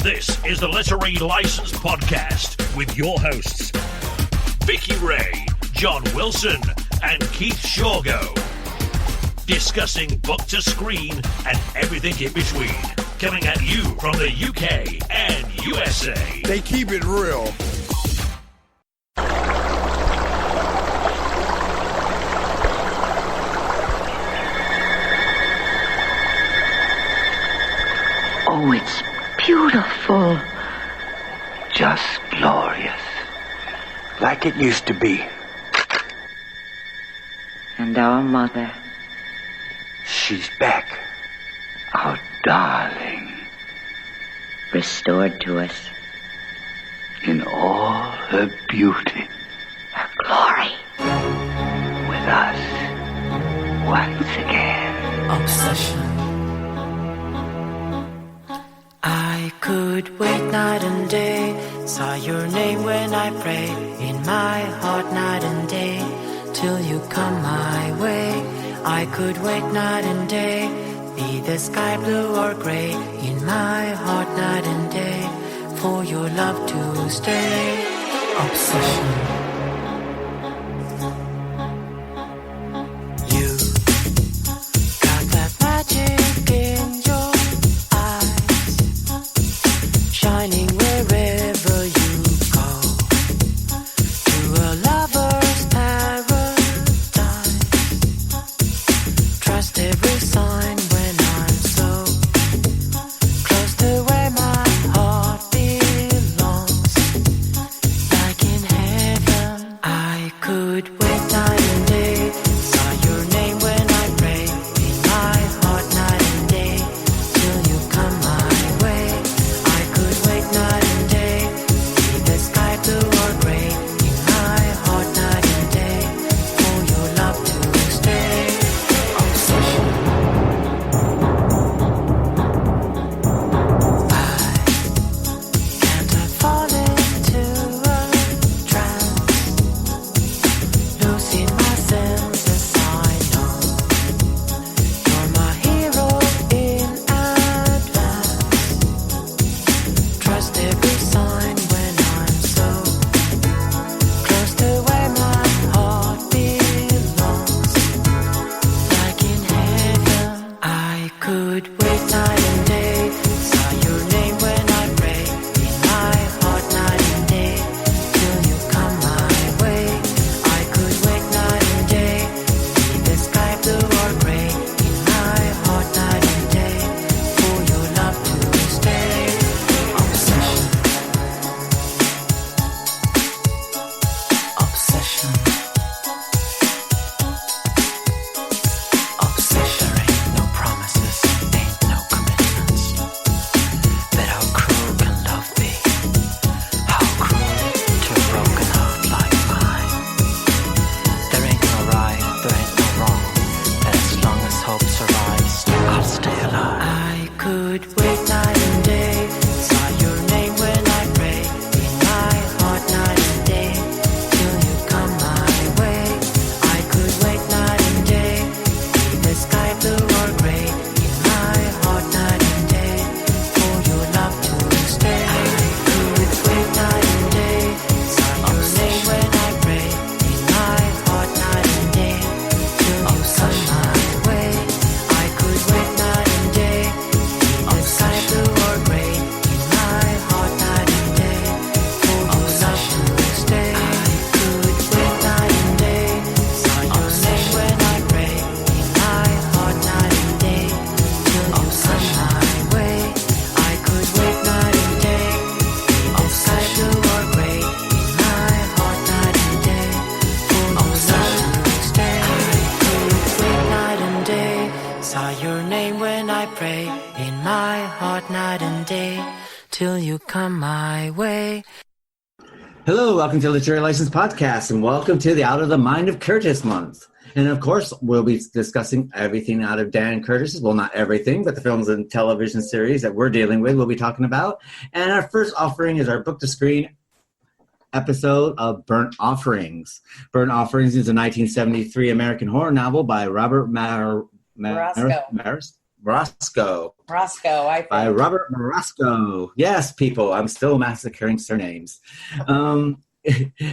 This is the Literary License Podcast with your hosts, Vicky Ray, John Wilson, and Keith Shorgo. Discussing book to screen and everything in between. Coming at you from the UK and USA. They keep it real. Oh, it's beautiful. Just glorious. Like it used to be. And our mother. She's back. Our darling. Restored to us. In all her beauty. Her glory. With us. Once again. Obsession. I could wait night and day, saw your name when I pray, in my heart night and day, till you come my way. I could wait night and day, be the sky blue or gray, in my heart night and day, for your love to stay. Obsession. Hello, welcome to Literary License Podcast, and welcome to the Out of the Mind of Curtis month. And of course, we'll be discussing everything out of Dan Curtis's, well, not everything, but the films and television series that we're dealing with, we'll be talking about. And our first offering is our book to screen episode of Burnt Offerings. Burnt Offerings is a 1973 American horror novel by Robert Marasco. Marasco. Marasco, by Robert Marasco. Yes, people, I'm still massacring surnames.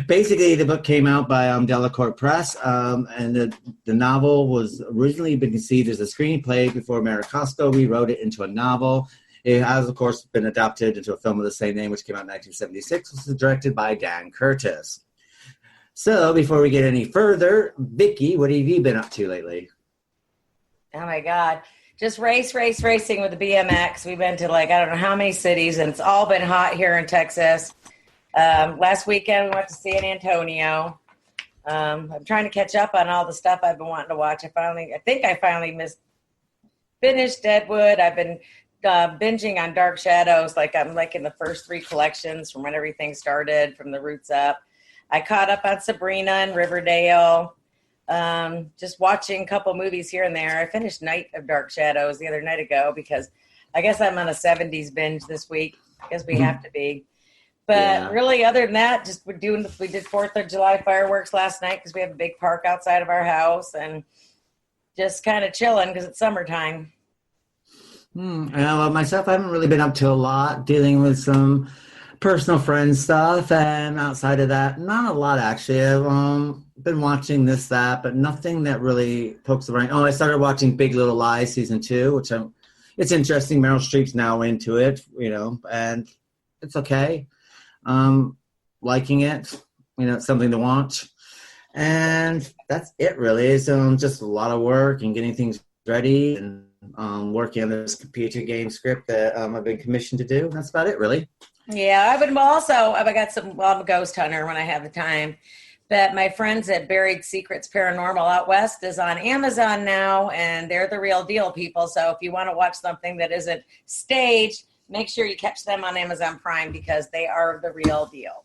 Basically, the book came out by Delacorte Press, and the novel was originally been conceived as a screenplay before Marasco rewrote it into a novel. It has, of course, been adapted into a film of the same name, which came out in 1976, which was directed by Dan Curtis. So, before we get any further, Vicky, what have you been up to lately? Oh, my God. Just racing with the BMX. We've been to, I don't know how many cities, and it's all been hot here in Texas. Last weekend, we went to San Antonio. I'm trying to catch up on all the stuff I've been wanting to watch. I think I finally finished Deadwood. I've been binging on Dark Shadows. I'm in the first 3 collections from when everything started, from the roots up. I caught up on Sabrina and Riverdale. Just watching a couple movies here and there. I finished Night of Dark Shadows the other night ago because I guess I'm on a 70s binge this week. I guess we have to be. But really, other than that, just we did 4th of July fireworks last night because we have a big park outside of our house, and just kind of chilling because it's summertime. Myself, I haven't really been up to a lot, dealing with some personal friend stuff, and outside of that, not a lot actually. I've been watching this, that, but nothing that really pokes the brain. I started watching Big Little Lies season 2, which it's interesting. Meryl Streep's now into it, and it's okay. Liking it, it's something to watch, and that's it really. It's just a lot of work and getting things ready, and working on this computer game script that I've been commissioned to do. That's about it really. Yeah, I've got some, I'm a ghost hunter when I have the time, but my friends at Buried Secrets Paranormal Out West is on Amazon now, and they're the real deal, people. So if you want to watch something that isn't staged, make sure you catch them on Amazon Prime because they are the real deal.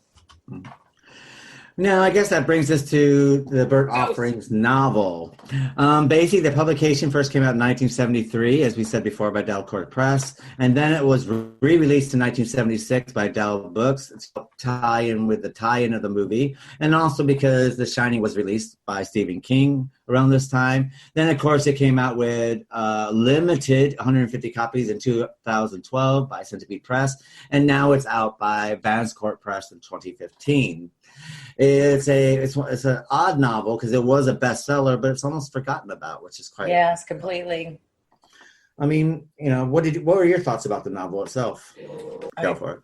Now, I guess that brings us to the Burnt Offerings novel. Basically, the publication first came out in 1973, as we said before, by Delacorte Press, and then it was re-released in 1976 by Dell Books. It's tie-in with the tie-in of the movie, and also because The Shining was released by Stephen King around this time. Then, of course, it came out with limited 150 copies in 2012 by Centipede Press, and now it's out by Vanscourt Press in 2015. It's an odd novel because it was a bestseller, but it's almost forgotten about, which is quite. Yes, completely. I mean, what were your thoughts about the novel itself? Go for it.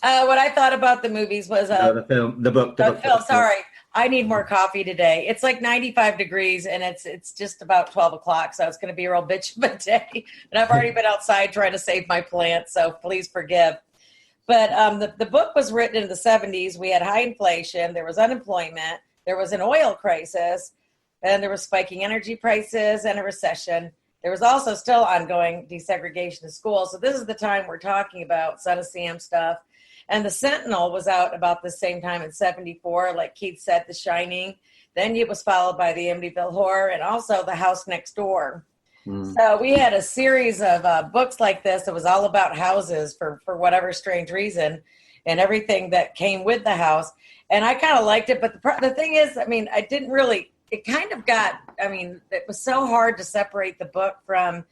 What I thought about the movies was the book. Sorry, I need more coffee today. It's 95 degrees, and it's just about 12 o'clock, so it's going to be a real bitch of a day. And I've already been outside trying to save my plants, so please forgive. But the book was written in the 70s. We had high inflation. There was unemployment. There was an oil crisis. And there was spiking energy prices and a recession. There was also still ongoing desegregation of schools. So this is the time we're talking about Son of Sam stuff. And The Sentinel was out about the same time in 74, like Keith said, The Shining. Then it was followed by The Amityville Horror and also The House Next Door. So we had a series of books like this that was all about houses for whatever strange reason and everything that came with the house. And I kind of liked it. But the thing is, I didn't really, it kind of got, it was so hard to separate the book from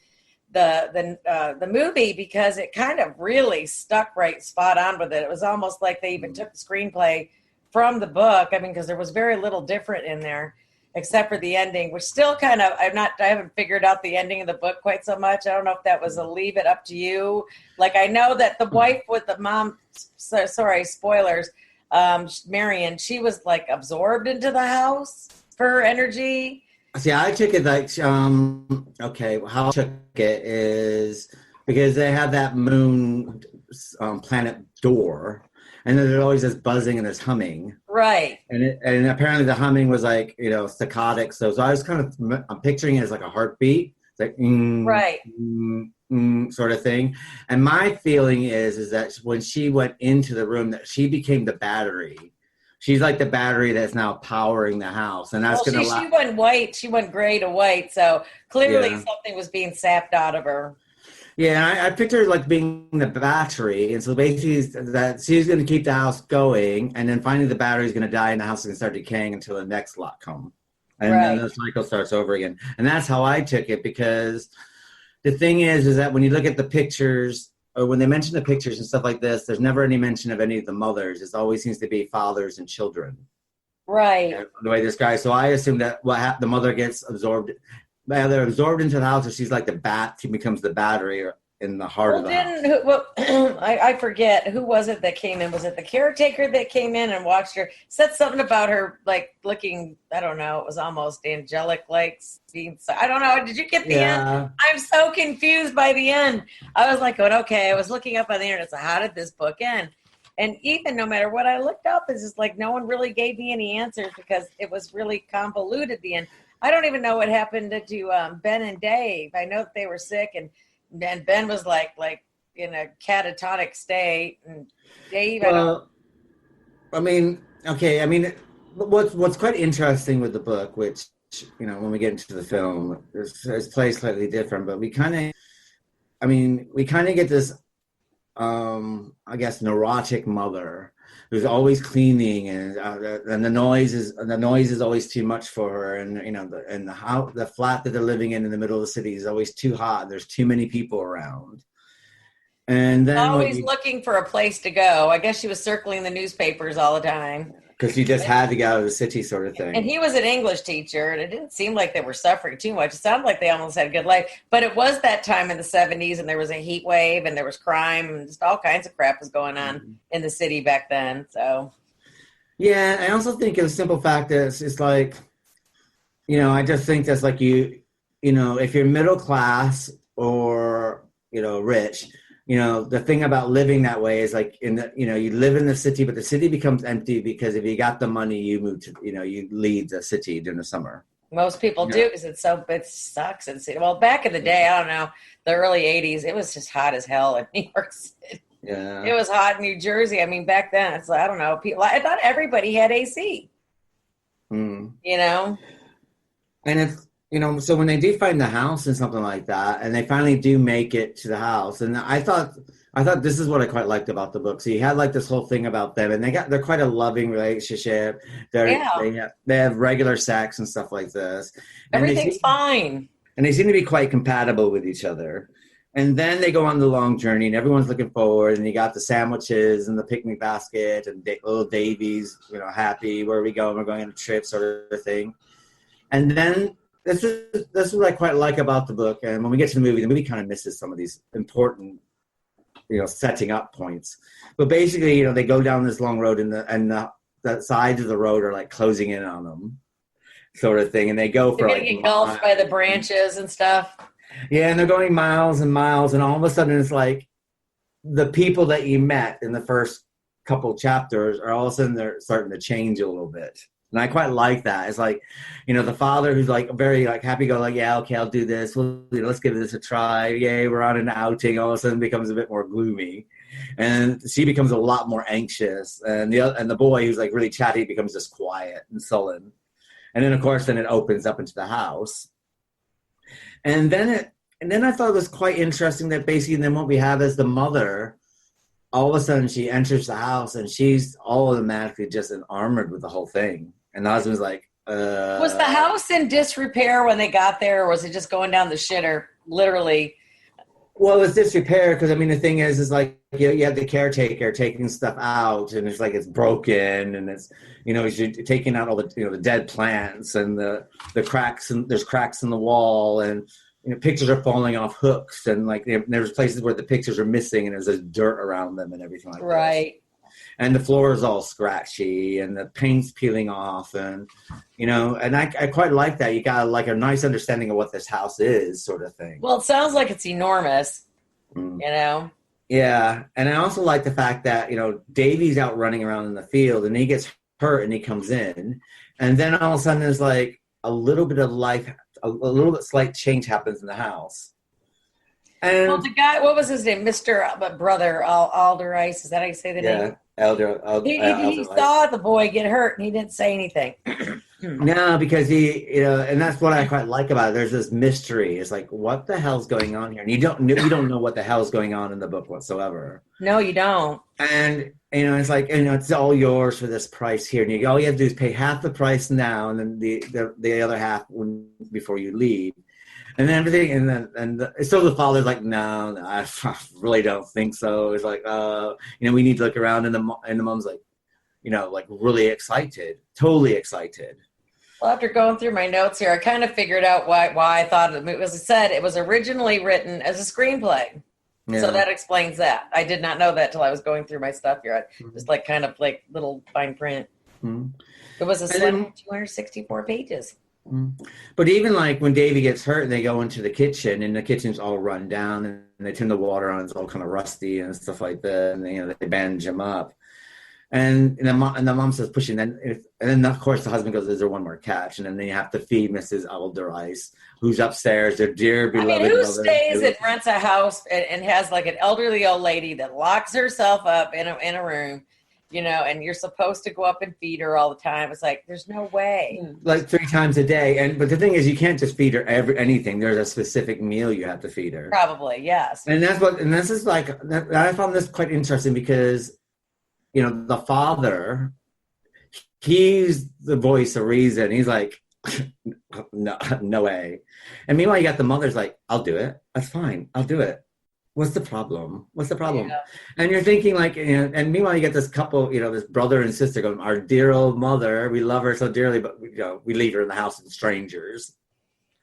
the movie because it kind of really stuck right spot on with it. It was almost like they even took the screenplay from the book. Because there was very little different in there. Except for the ending, which still kind of, I haven't figured out the ending of the book quite so much. I don't know if that was a leave it up to you. I know that the wife with the mom, sorry, spoilers, Marion, she was absorbed into the house for her energy. See, I took it how I took it is because they have that moon planet door. And then there's always this buzzing and this humming. Right. And apparently the humming was staccatic. So I was I'm picturing it as a heartbeat. It's right. Sort of thing. And my feeling is that when she went into the room, that she became the battery. She's like the battery that's now powering the house. And that's going to she went white. She went gray to white. So clearly something was being sapped out of her. Yeah, I picture being the battery, and so basically that she's going to keep the house going, and then finally the battery is going to die, and the house is going to start decaying until the next lot comes, and then the cycle starts over again. And that's how I took it because the thing is that when you look at the pictures, or when they mention the pictures and stuff like this, there's never any mention of any of the mothers. It always seems to be fathers and children. Right. The way this guy. So I assume that the mother gets absorbed, either absorbed into the house, or she's like the bat. She becomes the battery in the heart of the house. I forget, who was it that came in? Was it the caretaker that came in and watched her? Said something about her, like, looking, I don't know, it was almost angelic, like, I don't know. Did you get the end? I'm so confused by the end. I was like, going, okay, I was looking up on the internet, so how did this book end? And even no matter what I looked up, it's just like no one really gave me any answers because it was really convoluted at the end. I don't even know what happened to Ben and Dave. I know that they were sick, and Ben was like in a catatonic state, and Dave. What's quite interesting with the book, which when we get into the film, it's played slightly different, but we kind of get this, I guess, neurotic mother who's always cleaning, and the noise is always too much for her, and the flat that they're living in the middle of the city is always too hot, and there's too many people around, and then always looking for a place to go. I guess she was circling the newspapers all the time because she just had to get out of the city, sort of thing. And he was an English teacher, and it didn't seem like they were suffering too much. It sounded like they almost had a good life. But it was that time in the 70s, and there was a heat wave, and there was crime, and just all kinds of crap was going on in the city back then. So, yeah, I also think the simple fact that it's like, I just think that's like if you're middle class or, rich, the thing about living that way is like you live in the city, but the city becomes empty because if you got the money, you move to, you leave the city during the summer. Most people do because it sucks. Well, back in the day, I don't know, the early 80s, it was just hot as hell in New York City. Yeah. It was hot in New Jersey. I mean, back then, it's like, I don't know, I thought everybody had AC. Mm. And it's, so when they do find the house and something like that, and they finally do make it to the house, and I thought this is what I quite liked about the book. So you had like this whole thing about them, and they're quite a loving relationship. They have regular sex and stuff like this. And everything's fine. And they seem to be quite compatible with each other. And then they go on the long journey, and everyone's looking forward, and you got the sandwiches and the picnic basket, and little Davy's, happy, where are we going? We're going on a trip, sort of thing. And then this is what I quite like about the book. And when we get to the movie kind of misses some of these important, setting up points. But basically, they go down this long road, and the sides of the road are like closing in on them, sort of thing. And they go for like engulfed by the branches and stuff. Yeah, and they're going miles and miles, and all of a sudden it's like the people that you met in the first couple chapters are all of a sudden they're starting to change a little bit. And I quite like that. It's like, the father who's like very like happy go like, yeah, okay, I'll do this. Well, let's give this a try. Yay, we're on an outing. All of a sudden becomes a bit more gloomy. And she becomes a lot more anxious. And the boy who's like really chatty becomes just quiet and sullen. And then of course, it opens up into the house. And then I thought it was quite interesting that basically then what we have is the mother, all of a sudden she enters the house and she's automatically just enamored with the whole thing. And the husband's like, was the house in disrepair when they got there, or was it just going down the shitter, literally? Well, it's disrepair because, the thing is like you have the caretaker taking stuff out, and it's like it's broken, and it's, he's taking out all the, the dead plants and the cracks, and there's cracks in the wall, and, pictures are falling off hooks, and like there's places where the pictures are missing, and there's just dirt around them and everything like that. Right. And the floor is all scratchy, and the paint's peeling off, and and I quite like that. You got like a nice understanding of what this house is, sort of thing. Well, it sounds like it's enormous. Yeah, and I also like the fact that Davy's out running around in the field, and he gets hurt, and he comes in, and then all of a sudden there's like a little bit of life, a little bit slight change happens in the house. And the guy, what was his name? Mr. Brother Alderice. Is that how you say the name? He saw the boy get hurt, and he didn't say anything. No, because he, and that's what I quite like about it. There's this mystery. It's like, what the hell's going on here? And you don't know what the hell's going on in the book whatsoever. No, you don't. And it's like, it's all yours for this price here. And all you have to do is pay half the price now, and then the other half before you leave. And then everything, so the father's like, no, I really don't think so. It's like, we need to look around, and the mom's like, like really excited, totally excited. Well, after going through my notes here, I kind of figured out why I thought it was. As I said, it was originally written as a screenplay. Yeah. So that explains that. I did not know that till I was going through my stuff here. Just like kind of like little fine print. Mm-hmm. It was a slim 264 pages. But even like when Davy gets hurt and they go into the kitchen and the kitchen's all run down and they turn the water on, it's all kind of rusty and stuff like that, and they bandage him up. And the mom says pushing, and then of course the husband goes, "Is there one more catch?" And then they have to feed Mrs. Alderdice, who's upstairs, their dear beloved who mother. Stays and rents a house and has like an elderly old lady that locks herself up in a room, and you're supposed to go up and feed her all the time. It's like there's no way. Like 3 times a day, but the thing is, you can't just feed her anything. There's a specific meal you have to feed her. Probably, yes. And this is like I found this quite interesting because. The father, he's the voice of reason. He's like, no way. And meanwhile, you got the mother's like, I'll do it. That's fine. I'll do it. What's the problem? Yeah. And you're thinking like, and meanwhile, you get this couple, this brother and sister going, our dear old mother, we love her so dearly, but we leave her in the house with strangers.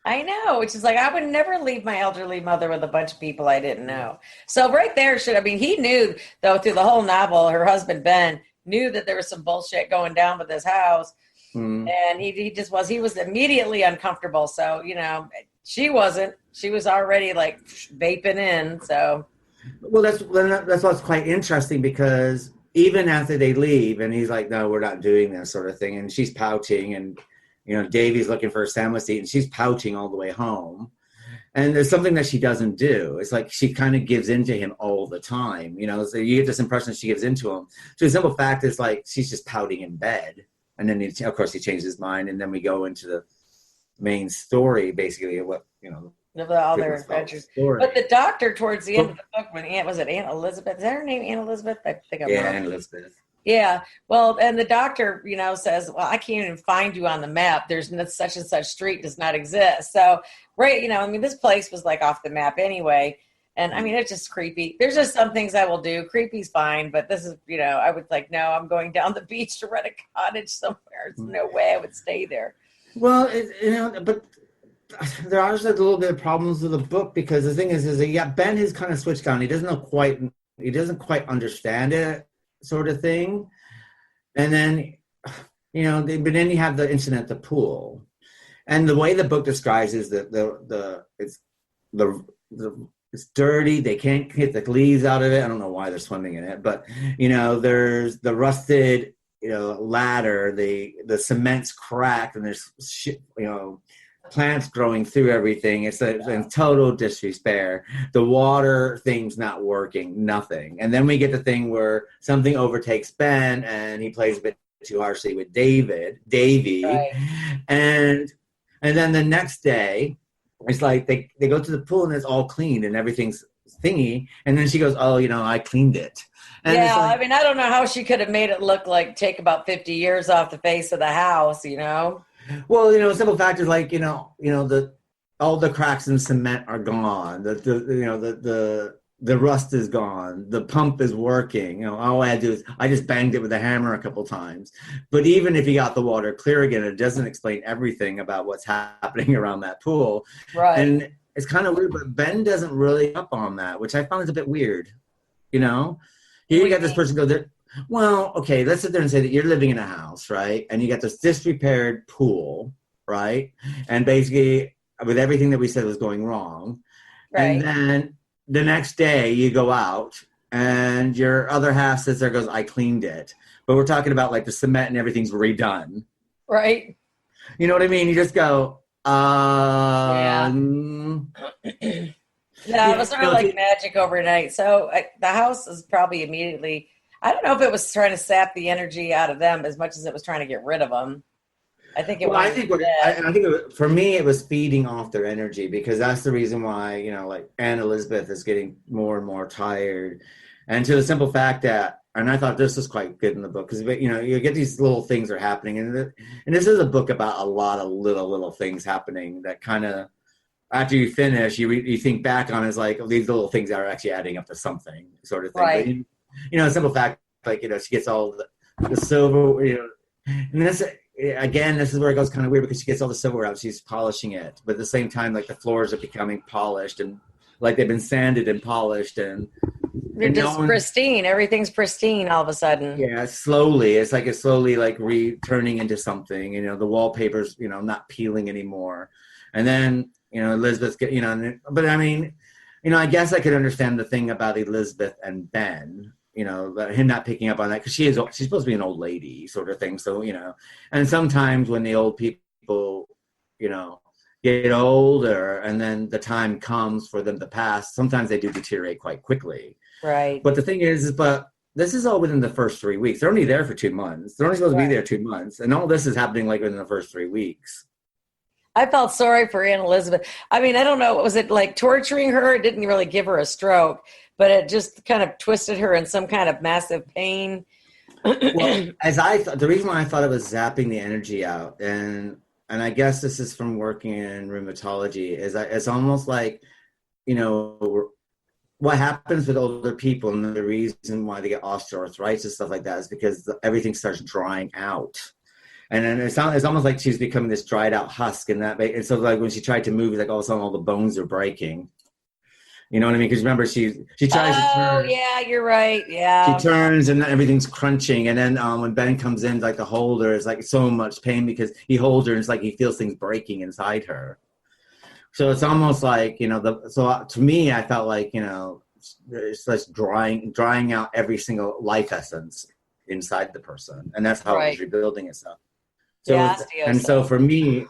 I know, which is like, I would never leave my elderly mother with a bunch of people I didn't know. So right there, he knew, though, through the whole novel, her husband, Ben, knew that there was some bullshit going down with this house. And he was immediately uncomfortable. So, she wasn't. She was already like vaping in, so. Well, that's what's quite interesting because even after they leave and he's like, no, we're not doing this sort of thing. And she's pouting and, Davy's looking for a sandwich to eat and she's pouting all the way home. And there's something that she doesn't do. It's like she kind of gives in to him all the time. So you get this impression that she gives into him. So the simple fact is like she's just pouting in bed. And then, of course, he changes his mind. And then we go into the main story, basically, of what, of all their adventures. But the doctor towards the end of the book, was it Aunt Elizabeth? Is that her name, Aunt Elizabeth? I think I'm wrong. Aunt Elizabeth. Yeah. Well, and the doctor, says, well, I can't even find you on the map. There's such and such street does not exist. So, right, this place was like off the map anyway. And it's just creepy. There's just some things I will do. Creepy's fine, but this is, I would like, no, I'm going down the beach to rent a cottage somewhere. There's no way I would stay there. Well, but there are just a little bit of problems with the book because the thing is that Ben has kind of switched on. He doesn't quite understand it, sort of thing. And then, but then you have the incident at the pool, and the way the book describes is that it's dirty. They can't get the leaves out of it. I don't know why they're swimming in it, but there's the rusted ladder. The cement's cracked, and there's plants growing through everything. It's in total disrepair. The water thing's not working, nothing. And then we get the thing where something overtakes Ben and he plays a bit too harshly with Davy. Right. And then the next day, it's like they go to the pool and it's all clean and everything's thingy. And then she goes, oh, I cleaned it. And yeah, I don't know how she could have made it look like take about 50 years off the face of the house, Well, simple fact is like, all the cracks in cement are gone. The rust is gone. The pump is working. All I had to do is I just banged it with a hammer a couple times. But even if you got the water clear again, it doesn't explain everything about what's happening around that pool. Right. And it's kind of weird, but Ben doesn't really up on that, which I found is a bit weird. Here you got this person go there. Well, okay, let's sit there and say that you're living in a house, right? And you got this disrepaired pool, right? And basically, with everything that we said was going wrong. Right. And then the next day you go out and your other half sits there and goes, I cleaned it. But we're talking about like the cement and everything's redone. Right. You know what I mean? You just go, Yeah, it was sort of like magic overnight. So the house is probably immediately... I don't know if it was trying to sap the energy out of them as much as it was trying to get rid of them. I think it was. I think for me, it was feeding off their energy because that's the reason why, like Aunt Elizabeth is getting more and more tired. And to the simple fact that, and I thought this was quite good in the book because, you get these little things are happening. And this is a book about a lot of little things happening that kind of after you finish, you think back on it as like these little things are actually adding up to something, sort of thing. Right. But, a simple fact, like, she gets all the silver, and this, again, this is where it goes kind of weird because she gets all the silverware out. She's polishing it. But at the same time, like, the floors are becoming polished and like they've been sanded and polished and they're just pristine. Everything's pristine all of a sudden. Yeah, slowly. It's slowly like returning into something. The wallpaper's, not peeling anymore. And then, Elizabeth, but I mean, I guess I could understand the thing about Elizabeth and Ben, him not picking up on that because she's supposed to be an old lady sort of thing. So, and sometimes when the old people, get older and then the time comes for them to pass, sometimes they do deteriorate quite quickly. Right. But the thing is, but this is all within the first 3 weeks. They're only there for 2 months. They're only supposed to be there 2 months. And all this is happening like within the first 3 weeks. I felt sorry for Aunt Elizabeth. I mean, I don't know. Was it like torturing her? It didn't really give her a stroke, but it just kind of twisted her in some kind of massive pain. Well, the reason why I thought it was zapping the energy out, and I guess this is from working in rheumatology, is that it's almost like, what happens with older people, and the reason why they get osteoarthritis and stuff like that is because everything starts drying out. And then it's almost like she's becoming this dried out husk, and so like when she tried to move, like all of a sudden all the bones are breaking. You know what I mean? Because remember, she tries to turn. Oh, yeah, you're right. Yeah. She turns and everything's crunching. And then when Ben comes in, like, to hold her, it's like so much pain because he holds her and it's like he feels things breaking inside her. So it's almost like, so to me, I felt like, it's like drying out every single life essence inside the person. And that's how it was rebuilding itself. So, so for me,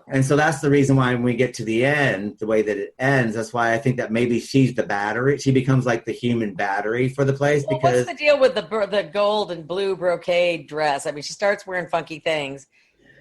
and so that's the reason why when we get to the end, the way that it ends, that's why I think that maybe she's the battery. She becomes like the human battery for the place. Well, because what's the deal with the gold and blue brocade dress? I mean, she starts wearing funky things.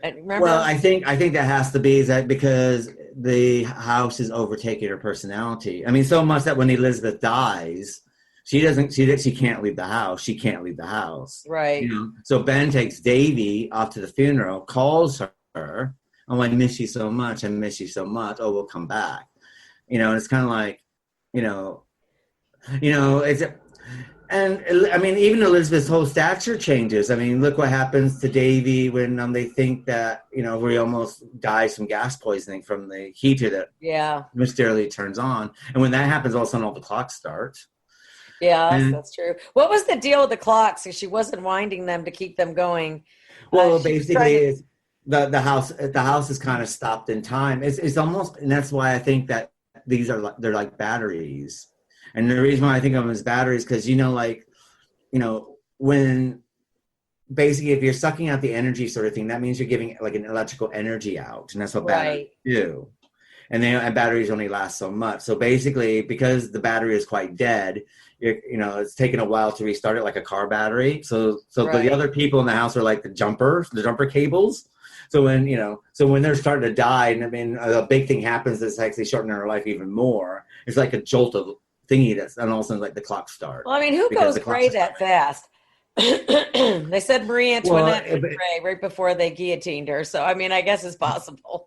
Remember? Well, I think that has to be that because the house is overtaking her personality. I mean, so much that when Elizabeth dies, she can't leave the house. She can't leave the house. Right. So Ben takes Davy off to the funeral, calls her. Oh, I miss you so much. I miss you so much. Oh, we'll come back. And it's kind of like, it's, and I mean, even Elizabeth's whole stature changes. I mean, look what happens to Davy when they think that, where he almost dies from gas poisoning from the heater that mysteriously turns on. And when that happens, all of a sudden all the clocks start. Yeah, that's true. What was the deal with the clocks? She wasn't winding them to keep them going. Well, basically, the house is kind of stopped in time. It's almost, and that's why I think that they're like batteries. And the reason why I think of them as batteries, because when basically if you're sucking out the energy sort of thing, that means you're giving like an electrical energy out, and that's what batteries do. And batteries only last so much. So basically, because the battery is quite dead, it's taken a while to restart it, like a car battery. So the other people in the house are like the jumper cables. So when they're starting to die, and I mean, a big thing happens that's actually shortening our life even more. It's like a jolt of thingy and all of a sudden, like, the clock starts. Well, I mean, who goes gray that fast? They said Marie Antoinette went gray right before they guillotined her. So, I mean, I guess it's possible.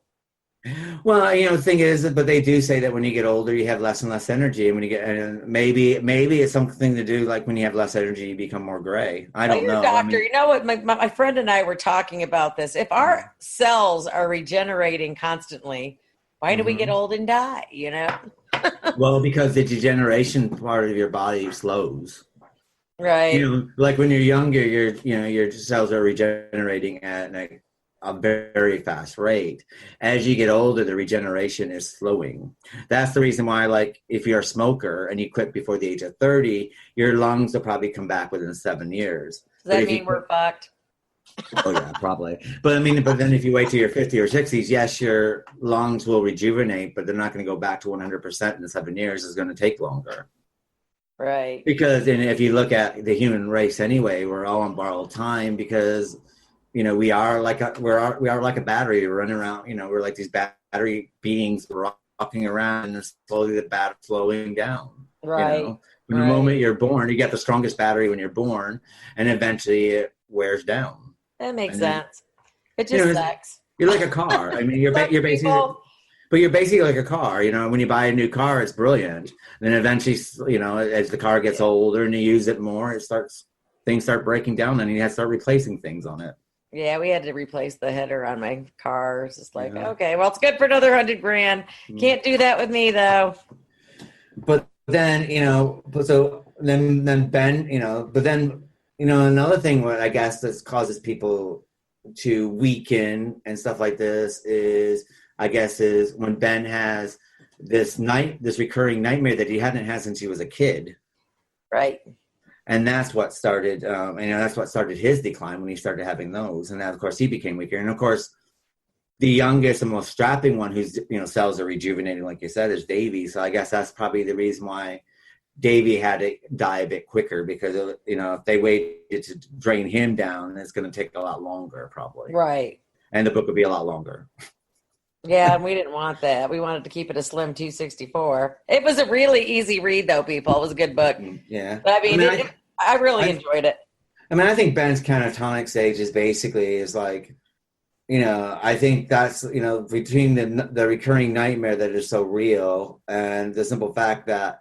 Well, the thing is, but they do say that when you get older, you have less and less energy, and when you get, and maybe it's something to do like when you have less energy, you become more gray. I don't know. Doctor, you know what? My friend and I were talking about this. If our cells are regenerating constantly, why do we get old and die? Well, because the degeneration part of your body slows. Right. Like when you're younger, your cells are regenerating at a very fast rate. As you get older, the regeneration is slowing. That's the reason why, like, if you're a smoker and you quit before the age of 30, your lungs will probably come back within 7 years. Does that mean we're fucked? Oh yeah, probably. But then if you wait till you're 50 or 60s, yes, your lungs will rejuvenate, but they're not going to go back to 100% in 7 years. It's going to take longer. Right. Because if you look at the human race anyway, we're all on borrowed time because we are like a battery. We're running around, we're like these battery beings rocking around, and slowly the battery flowing down. Right. From the moment you're born, you get the strongest battery when you're born, and eventually it wears down. That makes sense. It just sucks. You're like a car. I mean, you're basically. But you're basically like a car, when you buy a new car, it's brilliant. And then eventually, as the car gets older and you use it more, things start breaking down and you have to start replacing things on it. Yeah, we had to replace the header on my car. It's just like, okay, well, it's good for another $100,000. Can't do that with me though. But then, then Ben, but then, another thing what I guess that causes people to weaken and stuff like this is when Ben has this recurring nightmare that he hadn't had since he was a kid. Right. And that's what started, that's what started his decline when he started having those. And then, of course, he became weaker. And, of course, the youngest and most strapping one whose, cells are rejuvenating, like you said, is Davy. So I guess that's probably the reason why Davy had to die a bit quicker because, if they waited to drain him down, it's going to take a lot longer, probably. Right. And the book would be a lot longer. Yeah, and we didn't want that. We wanted to keep it a slim 264. It was a really easy read, though, people. It was a good book. Yeah. But, I really enjoyed it. I think Ben's catatonic stage is basically like, I think that's, between the recurring nightmare that is so real and the simple fact that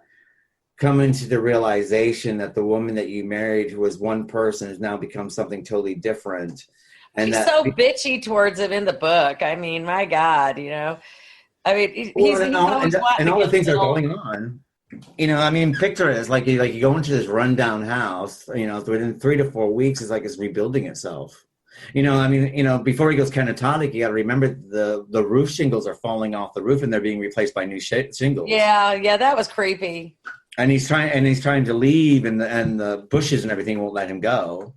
coming to the realization that the woman that you married who was one person has now become something totally different. And she's so bitchy towards him in the book. I mean, my God, he's all the things that are going on. Picture it as like you go into this rundown house, within 3 to 4 weeks, it's like it's rebuilding itself. Before he goes catatonic, you got to remember the roof shingles are falling off the roof and they're being replaced by new shingles. Yeah, that was creepy. And he's trying to leave, and the bushes and everything won't let him go.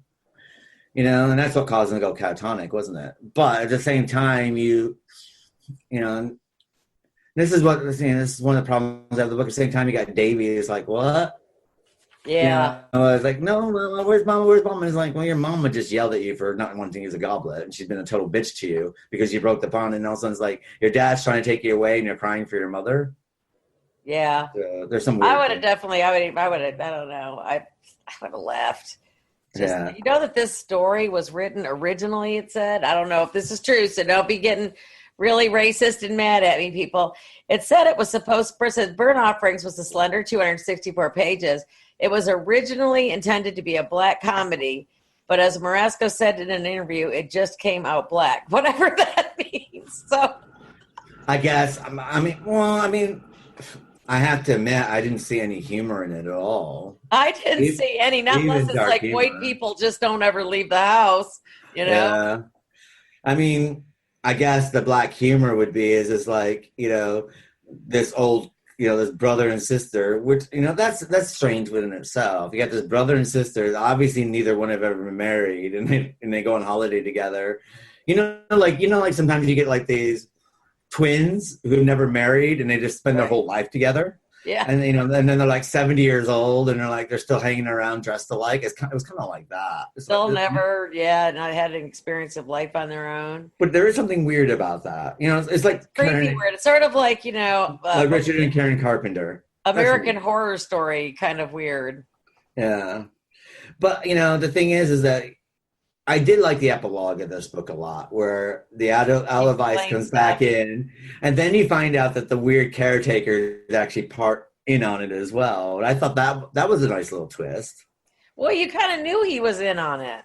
And that's what caused him to go catatonic, wasn't it? But at the same time, this is one of the problems of the book. At the same time, you got Davy is like, what? Yeah. I was like, no, where's Mama? Where's Mama? He's like, well, your mama just yelled at you for not wanting to use a goblet, and she's been a total bitch to you because you broke the bond. And all of a sudden, it's like your dad's trying to take you away, and you're crying for your mother. Yeah. There's some. Weird I would have definitely. I don't know. I would have left. Yeah. You know that this story was written originally, it said. I don't know if this is true, so don't be getting really racist and mad at me, people. It said it was Burnt Offerings was a slender 264 pages. It was originally intended to be a black comedy, but as Marasco said in an interview, it just came out black, whatever that means. So I guess, I have to admit, I didn't see any humor in it at all. I didn't see any, not unless it's like humor. White people just don't ever leave the house, Yeah. I guess the black humor would be is like, this old, this brother and sister, which, that's strange within itself. You got this brother and sister, obviously neither one have ever been married, and they go on holiday together. Like sometimes you get like these twins who've never married and they just spend their whole life together. Yeah. And and then they're like 70 years old and they're still hanging around dressed alike. It was kind of like that. They'll not had an experience of life on their own. But there is something weird about that. It's like creepy weird. It's sort of like, like Richard and Karen Carpenter. American Horror Story kind of weird. Yeah. But, the thing is that I did like the epilogue of this book a lot, where the Alavice comes back in, and then you find out that the weird caretaker is actually part in on it as well. And I thought that was a nice little twist. Well, you kind of knew he was in on it.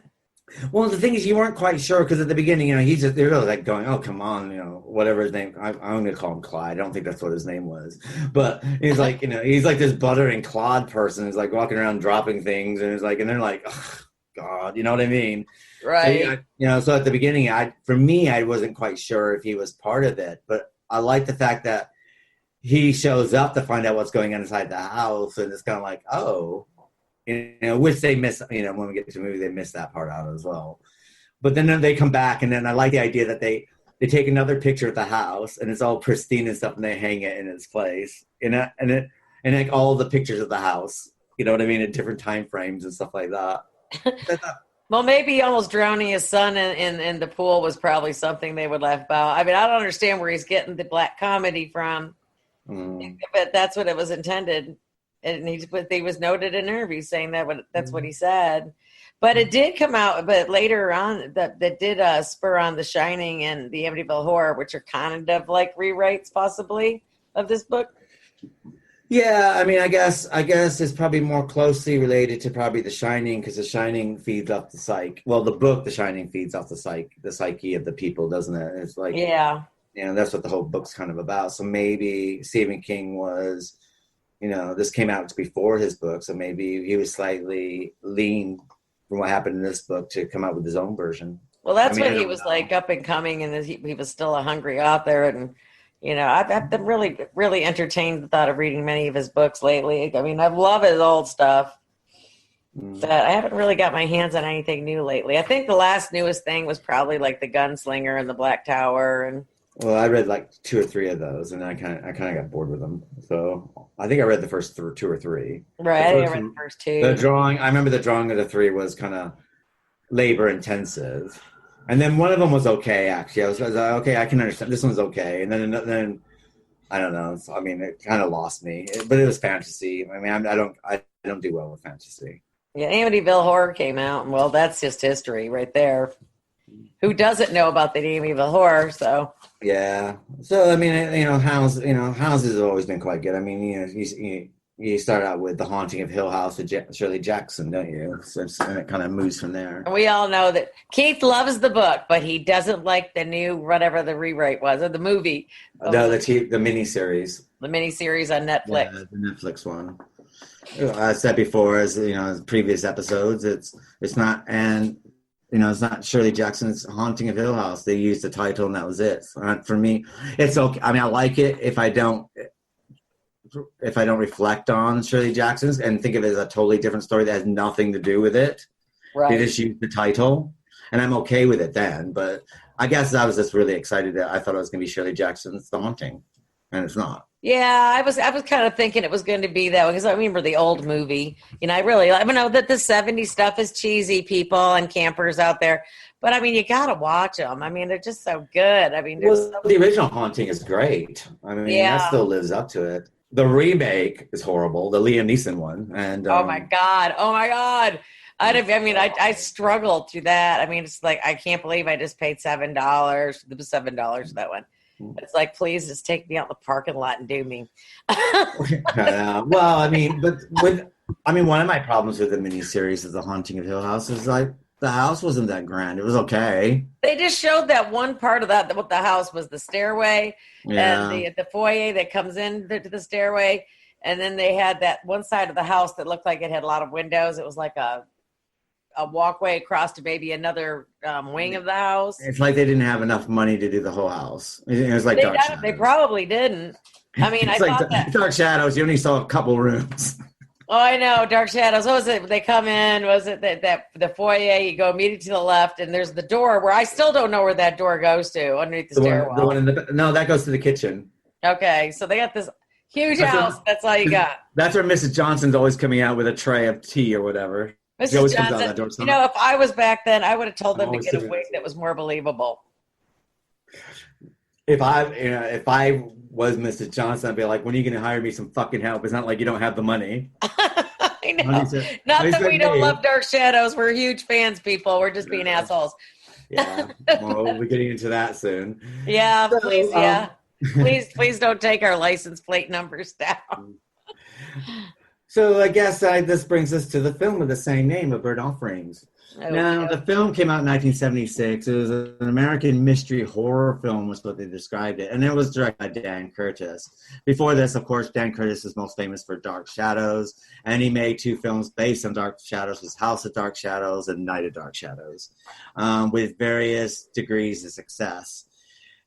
Well, the thing is, you weren't quite sure because at the beginning, they're really like going, "Oh, come on, whatever his name." I'm going to call him Clyde. I don't think that's what his name was, but he's like, he's like this butter and clod person who's like walking around dropping things, and it's like, and they're like, oh, God, you know what I mean? Right. So at the beginning, I wasn't quite sure if he was part of it, but I like the fact that he shows up to find out what's going on inside the house, and it's kind of like, oh, which they miss, when we get to the movie, they miss that part out as well. But then they come back, and then I like the idea that they take another picture of the house, and it's all pristine and stuff, and they hang it in its place, and like all the pictures of the house, you know what I mean, at different time frames and stuff like that. Well, maybe almost drowning his son in the pool was probably something they would laugh about. I don't understand where he's getting the black comedy from, but that's what it was intended. And he was noted in interviews saying that's what he said. But it did come out, but later on that did spur on The Shining and the Amityville Horror, which are kind of like rewrites possibly of this book. Yeah, I mean, I guess it's probably more closely related to probably The Shining, because The Shining feeds off the psyche. Well, the book The Shining feeds off the psyche of the people, doesn't it? It's like, yeah, that's what the whole book's kind of about. So maybe Stephen King was, this came out before his book, so maybe he was slightly lean from what happened in this book to come out with his own version. Well, that's when he was like up and coming, and he was still a hungry author. And, I've been really, really entertained the thought of reading many of his books lately. I mean, I love his old stuff, but I haven't really got my hands on anything new lately. I think the last newest thing was probably like The Gunslinger and The Black Tower. And well, I read like 2 or 3 of those, and I kind of got bored with them. So I think I read the first 2 or 3. Right, I think I read the first 2. I remember the drawing of the 3 was kind of labor intensive, and then one of them was okay. Actually, I was like, okay, I can understand this one's okay, and then I don't know. I mean, it kind of lost me, but it was fantasy. I mean, I don't do well with fantasy. Yeah, Amityville Horror came out, and well, that's just history right there. Who doesn't know about the Amityville Horror? So yeah. So I mean, houses have always been quite good. I mean, you start out with The Haunting of Hill House with Shirley Jackson, don't you? So and it kind of moves from there. We all know that Keith loves the book, but he doesn't like the new whatever the rewrite was, or the movie. No, the miniseries. The miniseries on Netflix. Yeah, the Netflix one. I said before, as previous episodes, it's not, and it's not Shirley Jackson's Haunting of Hill House. They used the title, and that was it. For me, it's okay. I mean, I like it if I don't reflect on Shirley Jackson's and think of it as a totally different story that has nothing to do with it. Right. They just use the title, and I'm okay with it then. But I guess I was just really excited that I thought it was going to be Shirley Jackson's The Haunting, and it's not. Yeah, I was kind of thinking it was going to be that one because I remember the old movie. I know that the 70s stuff is cheesy, people and campers out there. But, I mean, you got to watch them. I mean, they're just so good. I mean, the original Haunting is great. I mean, that still lives up to it. The remake is horrible, the Liam Neeson one. And oh, my God. I struggled through that. I mean, it's like, I can't believe I just paid $7. It was $7 for that one. It's like, please just take me out in the parking lot and do me. Well, I mean, one of my problems with the miniseries of The Haunting of Hill House is like the house wasn't that grand. It was okay. They just showed that one part of that. What the house was, the stairway and the foyer that comes in to the stairway, and then they had that one side of the house that looked like it had a lot of windows. It was like a walkway across to maybe another wing of the house. It's like they didn't have enough money to do the whole house. It was like they probably didn't. I mean, I thought that Dark Shadows. You only saw a couple rooms. Oh, I know, Dark Shadows. What was it? They come in. Was it that the foyer? You go immediately to the left, and there's the door where I still don't know where that door goes to underneath the stairwell. No, that goes to the kitchen. Okay, so they got this huge house. That's all you got. That's where Mrs. Johnson's always coming out with a tray of tea or whatever. Mrs. Johnson, if I was back then, I would have told them to get a wig that was more believable. If I was Mrs. Johnson, I'd be like, when are you going to hire me some fucking help? It's not like you don't have the money. I know. Not that we don't love Dark Shadows. We're huge fans, people. We're just being assholes. Yeah. Well, we'll be getting into that soon. Yeah, please, Please don't take our license plate numbers down. So I guess this brings us to the film with the same name, A Burnt Offerings. Now, the film came out in 1976. It was an American mystery horror film, was what they described it. And it was directed by Dan Curtis. Before this, of course, Dan Curtis is most famous for Dark Shadows. And he made 2 films based on Dark Shadows, was House of Dark Shadows and Night of Dark Shadows, with various degrees of success.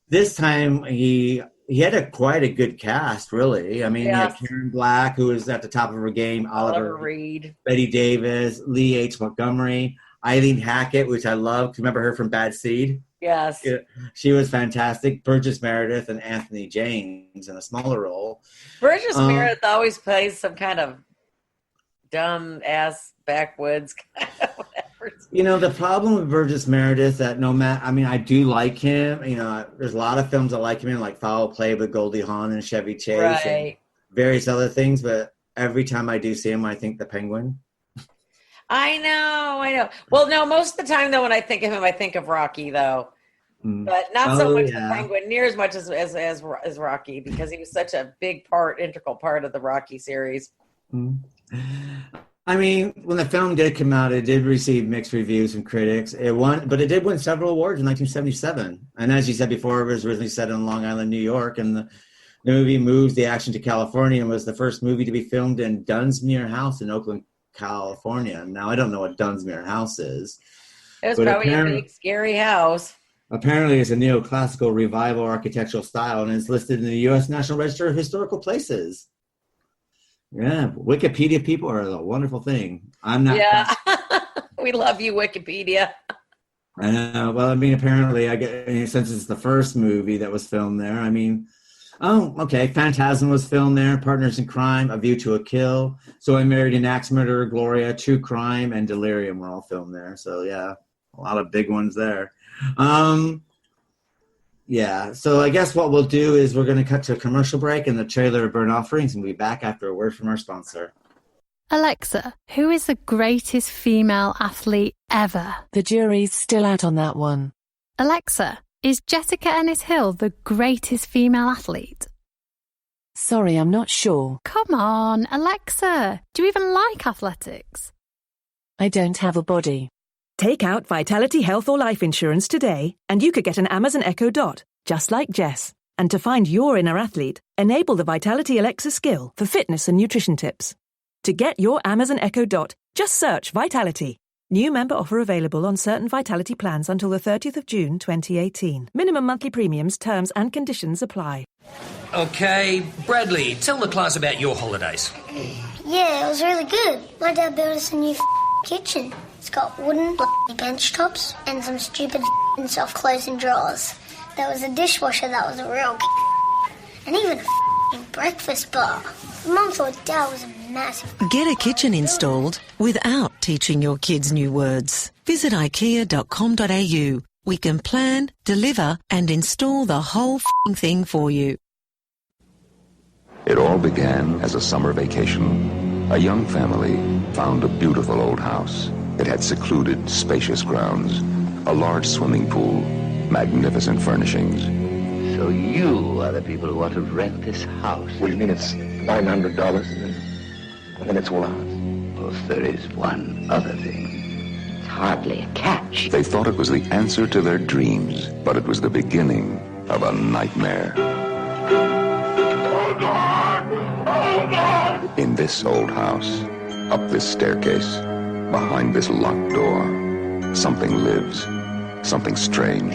This time, he had quite a good cast, really. I mean, he had Karen Black, who was at the top of her game, Oliver Reed, Bette Davis, Lee H. Montgomery, Eileen Heckart, which I love. Remember her from Bad Seed? Yes. Yeah, she was fantastic. Burgess Meredith and Anthony James in a smaller role. Burgess Meredith always plays some kind of dumb-ass backwoods kind of whatever. The problem with Burgess Meredith that I do like him. There's a lot of films I like him in, like Foul Play with Goldie Hawn and Chevy Chase and various other things, but every time I do see him, I think the Penguin. I know. Well, no, most of the time, though, when I think of him, I think of Rocky, though. But not so much the Penguin, near as much as Rocky, because he was such a big integral part of the Rocky series. I mean, when the film did come out, it did receive mixed reviews from critics. But it did win several awards in 1977. And as you said before, it was originally set in Long Island, New York, and the movie moved the action to California and was the first movie to be filmed in Dunsmuir House in Oakland, California. Now, I don't know what Dunsmuir House is. It was probably a big, scary house. Apparently, it's a neoclassical revival architectural style, and it's listed in the U.S. National Register of Historical Places. Yeah, Wikipedia people are a wonderful thing. I'm not. Yeah, we love you, Wikipedia. I know. Well, I mean, apparently, since it's the first movie that was filmed there, I mean, okay, Phantasm was filmed there, Partners in Crime, A View to a Kill, So I Married an Axe Murderer, Gloria, True Crime, and Delirium were all filmed there. So, yeah, a lot of big ones there. Yeah, so I guess what we'll do is we're going to cut to a commercial break and the trailer of Burnt Offerings, and we'll be back after a word from our sponsor. Alexa, who is the greatest female athlete ever? The jury's still out on that one. Alexa, is Jessica Ennis-Hill the greatest female athlete? Sorry, I'm not sure. Come on, Alexa, do you even like athletics? I don't have a body. Take out Vitality Health or Life Insurance today, and you could get an Amazon Echo Dot, just like Jess. And to find your inner athlete, enable the Vitality Alexa skill for fitness and nutrition tips. To get your Amazon Echo Dot, just search Vitality. New member offer available on certain Vitality plans until the 30th of June 2018. Minimum monthly premiums, terms and conditions apply. Okay, Bradley, tell the class about your holidays. Yeah, it was really good. My dad built us a new kitchen. It's got wooden bench tops and some stupid self-closing drawers. There was a dishwasher that was a real and even a breakfast bar. Mum thought Dad was a massive... Get a kitchen installed without teaching your kids new words. Visit ikea.com.au. We can plan, deliver and install the whole thing for you. It all began as a summer vacation. A young family found a beautiful old house. It had secluded, spacious grounds, a large swimming pool, magnificent furnishings. So you are the people who want to rent this house? What do you mean it's $900 and then it's all ours? Well, there is one other thing. It's hardly a catch. They thought it was the answer to their dreams, but it was the beginning of a nightmare. In this old house, up this staircase, behind this locked door, something lives. Something strange.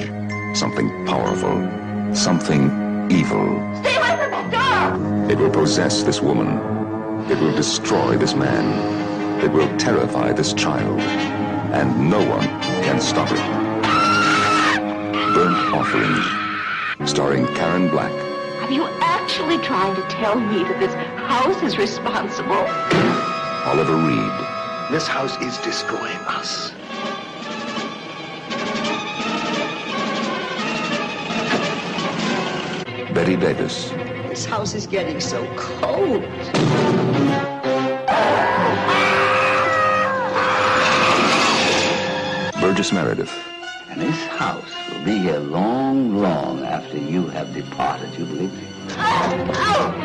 Something powerful. Something evil. Stay away from that door! It will possess this woman. It will destroy this man. It will terrify this child. And no one can stop it. Burnt Offerings, starring Karen Black. Are you actually trying to tell me that this house is responsible? Oliver Reed. This house is destroying us. Bette Davis. This house is getting so cold. Burgess Meredith. And this house will be here long, long after you have departed, you believe me?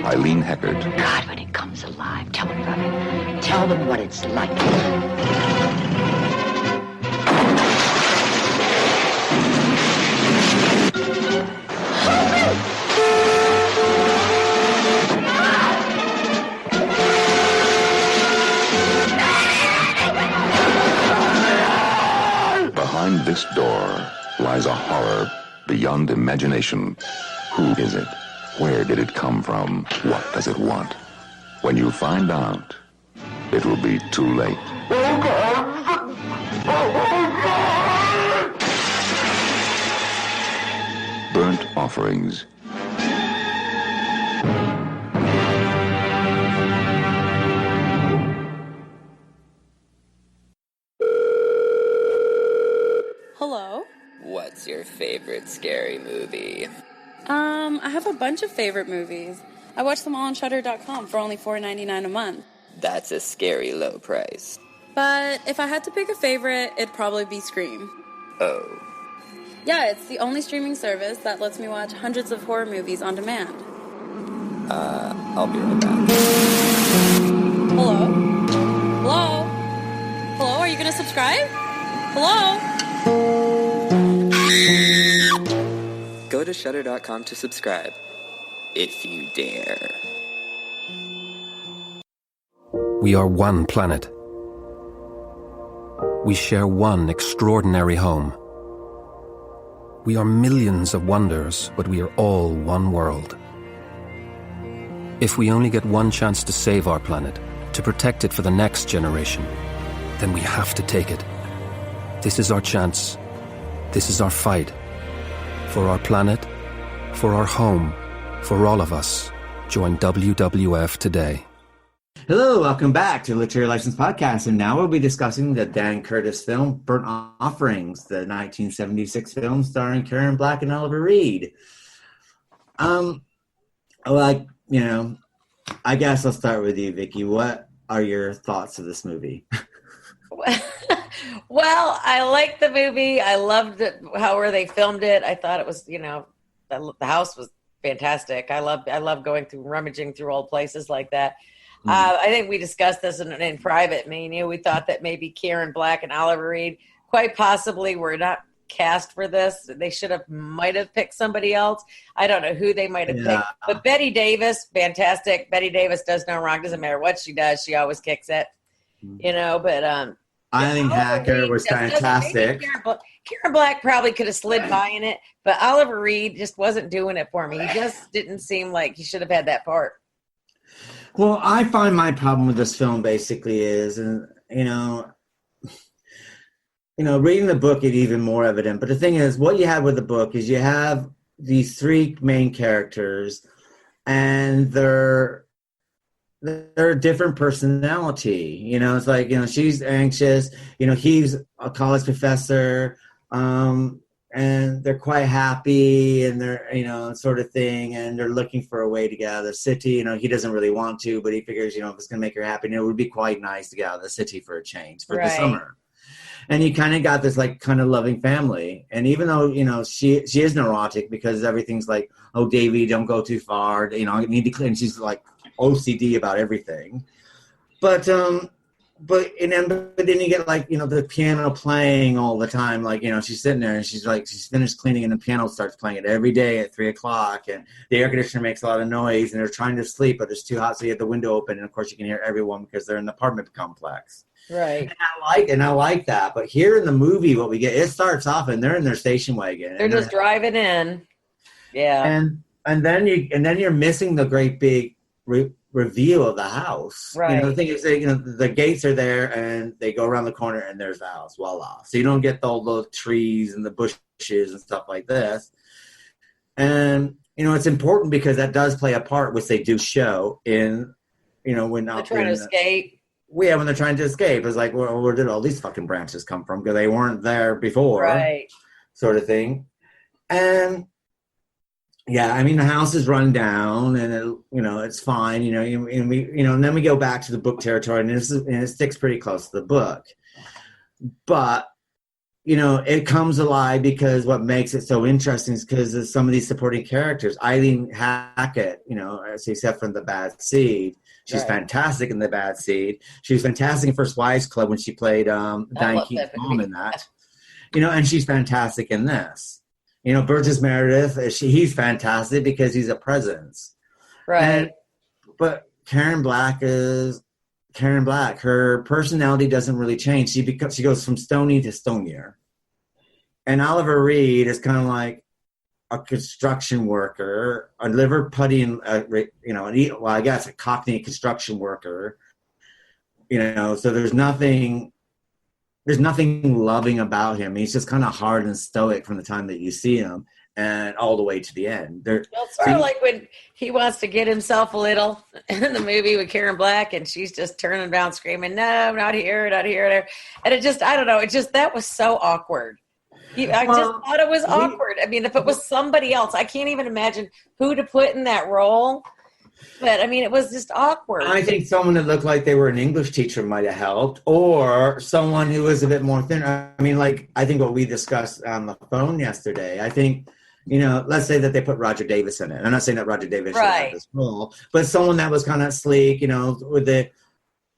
Eileen Heckart. God, when it comes alive, tell them about it. Tell them what it's like. Behind this door lies a horror beyond imagination. Who is it? Where did it come from? What does it want? When you find out, it will be too late. Oh, God! Oh, God! Burnt Offerings. Hello? What's your favorite scary movie? I have a bunch of favorite movies. I watch them all on Shudder.com for only $4.99 a month. That's a scary low price. But if I had to pick a favorite, it'd probably be Scream. Oh. Yeah, it's the only streaming service that lets me watch hundreds of horror movies on demand. I'll be right back. Hello? Hello? Hello, are you gonna subscribe? Hello? Go to Shudder.com to subscribe. If you dare. We are one planet. We share one extraordinary home. We are millions of wonders, but we are all one world. If we only get one chance to save our planet, to protect it for the next generation, then we have to take it. This is our chance. This is our fight. For our planet, for our home, for all of us. Join WWF today. Hello, welcome back to Literary License Podcast, and now we'll be discussing the Dan Curtis film, Burnt Offerings, the 1976 film starring Karen Black and Oliver Reed. I guess I'll start with you, Vicky. What are your thoughts of this movie? Well, I liked the movie. I loved it, where they filmed it. I thought it was, the house was fantastic. I love going through, rummaging through old places like that. I think we discussed this in private. Me and you, we thought that maybe Karen Black and Oliver Reed quite possibly were not cast for this. They might have picked somebody else. I don't know who they might have picked. But Bette Davis, fantastic. Bette Davis does no wrong. Doesn't matter what she does. She always kicks it. But Eileen Heckart was fantastic. Karen Black probably could have slid by in it, but Oliver Reed just wasn't doing it for me. He just didn't seem like he should have had that part. Well, I find my problem with this film basically is, and reading the book, it's even more evident. But the thing is, what you have with the book is you have these three main characters, and they're different personality. It's like, she's anxious. He's a college professor. And they're quite happy, and they're, sort of thing, and they're looking for a way to get out of the city. He doesn't really want to, but he figures, if it's going to make her happy, it would be quite nice to get out of the city for a change for the summer. And you kind of got this, kind of loving family. And even though, she is neurotic because everything's like, oh, Davey, don't go too far. I need to clean. And she's like OCD about everything. But then you get the piano playing all the time. She's sitting there and she's finished cleaning and the piano starts playing it every day at 3:00, and the air conditioner makes a lot of noise and they're trying to sleep, but it's too hot. So you have the window open, and of course you can hear everyone because they're in the apartment complex. Right. And I like that. But here in the movie, what we get, it starts off and they're in their station wagon. They're just driving in. Yeah. And then you're missing the great big reveal of the house. Right. The thing is, the gates are there and they go around the corner and there's the house. Voila. So you don't get all the trees and the bushes and stuff like this. And, it's important because that does play a part, which they do show in, when they're trying to escape. Yeah, when they're trying to escape. It's like, well, where did all these fucking branches come from? Because they weren't there before. Right. Sort of thing. And yeah, the house is run down, and it's fine, and then we go back to the book territory, and it sticks pretty close to the book, but it comes alive because what makes it so interesting is because of some of these supporting characters. Eileen Heckart, except from The Bad Seed, she's fantastic in The Bad Seed. She was fantastic in First Wives Club when she played Diane Keaton's mom in that, and she's fantastic in this. Burgess Meredith, he's fantastic because he's a presence. Right. But Karen Black. Her personality doesn't really change. She goes from stony to stonier. And Oliver Reed is kind of like a construction worker, a liver putty, I guess a Cockney construction worker. So there's nothing loving about him. He's just kind of hard and stoic from the time that you see him and all the way to the end. It's sort of like when he wants to get himself a little in the movie with Karen Black, and she's just turning down screaming, no, not here, not here. And I don't know, that was so awkward. I just thought it was awkward. If it was somebody else, I can't even imagine who to put in that role. But I mean, it was just awkward. I think someone that looked like they were an English teacher might have helped, or someone who was a bit more thin. I mean, like, I think what we discussed on the phone yesterday, I think, you know, let's say that they put Roger Davis in it. I'm not saying that Roger Davis should have this role, but someone that was kind of sleek, you know, with the,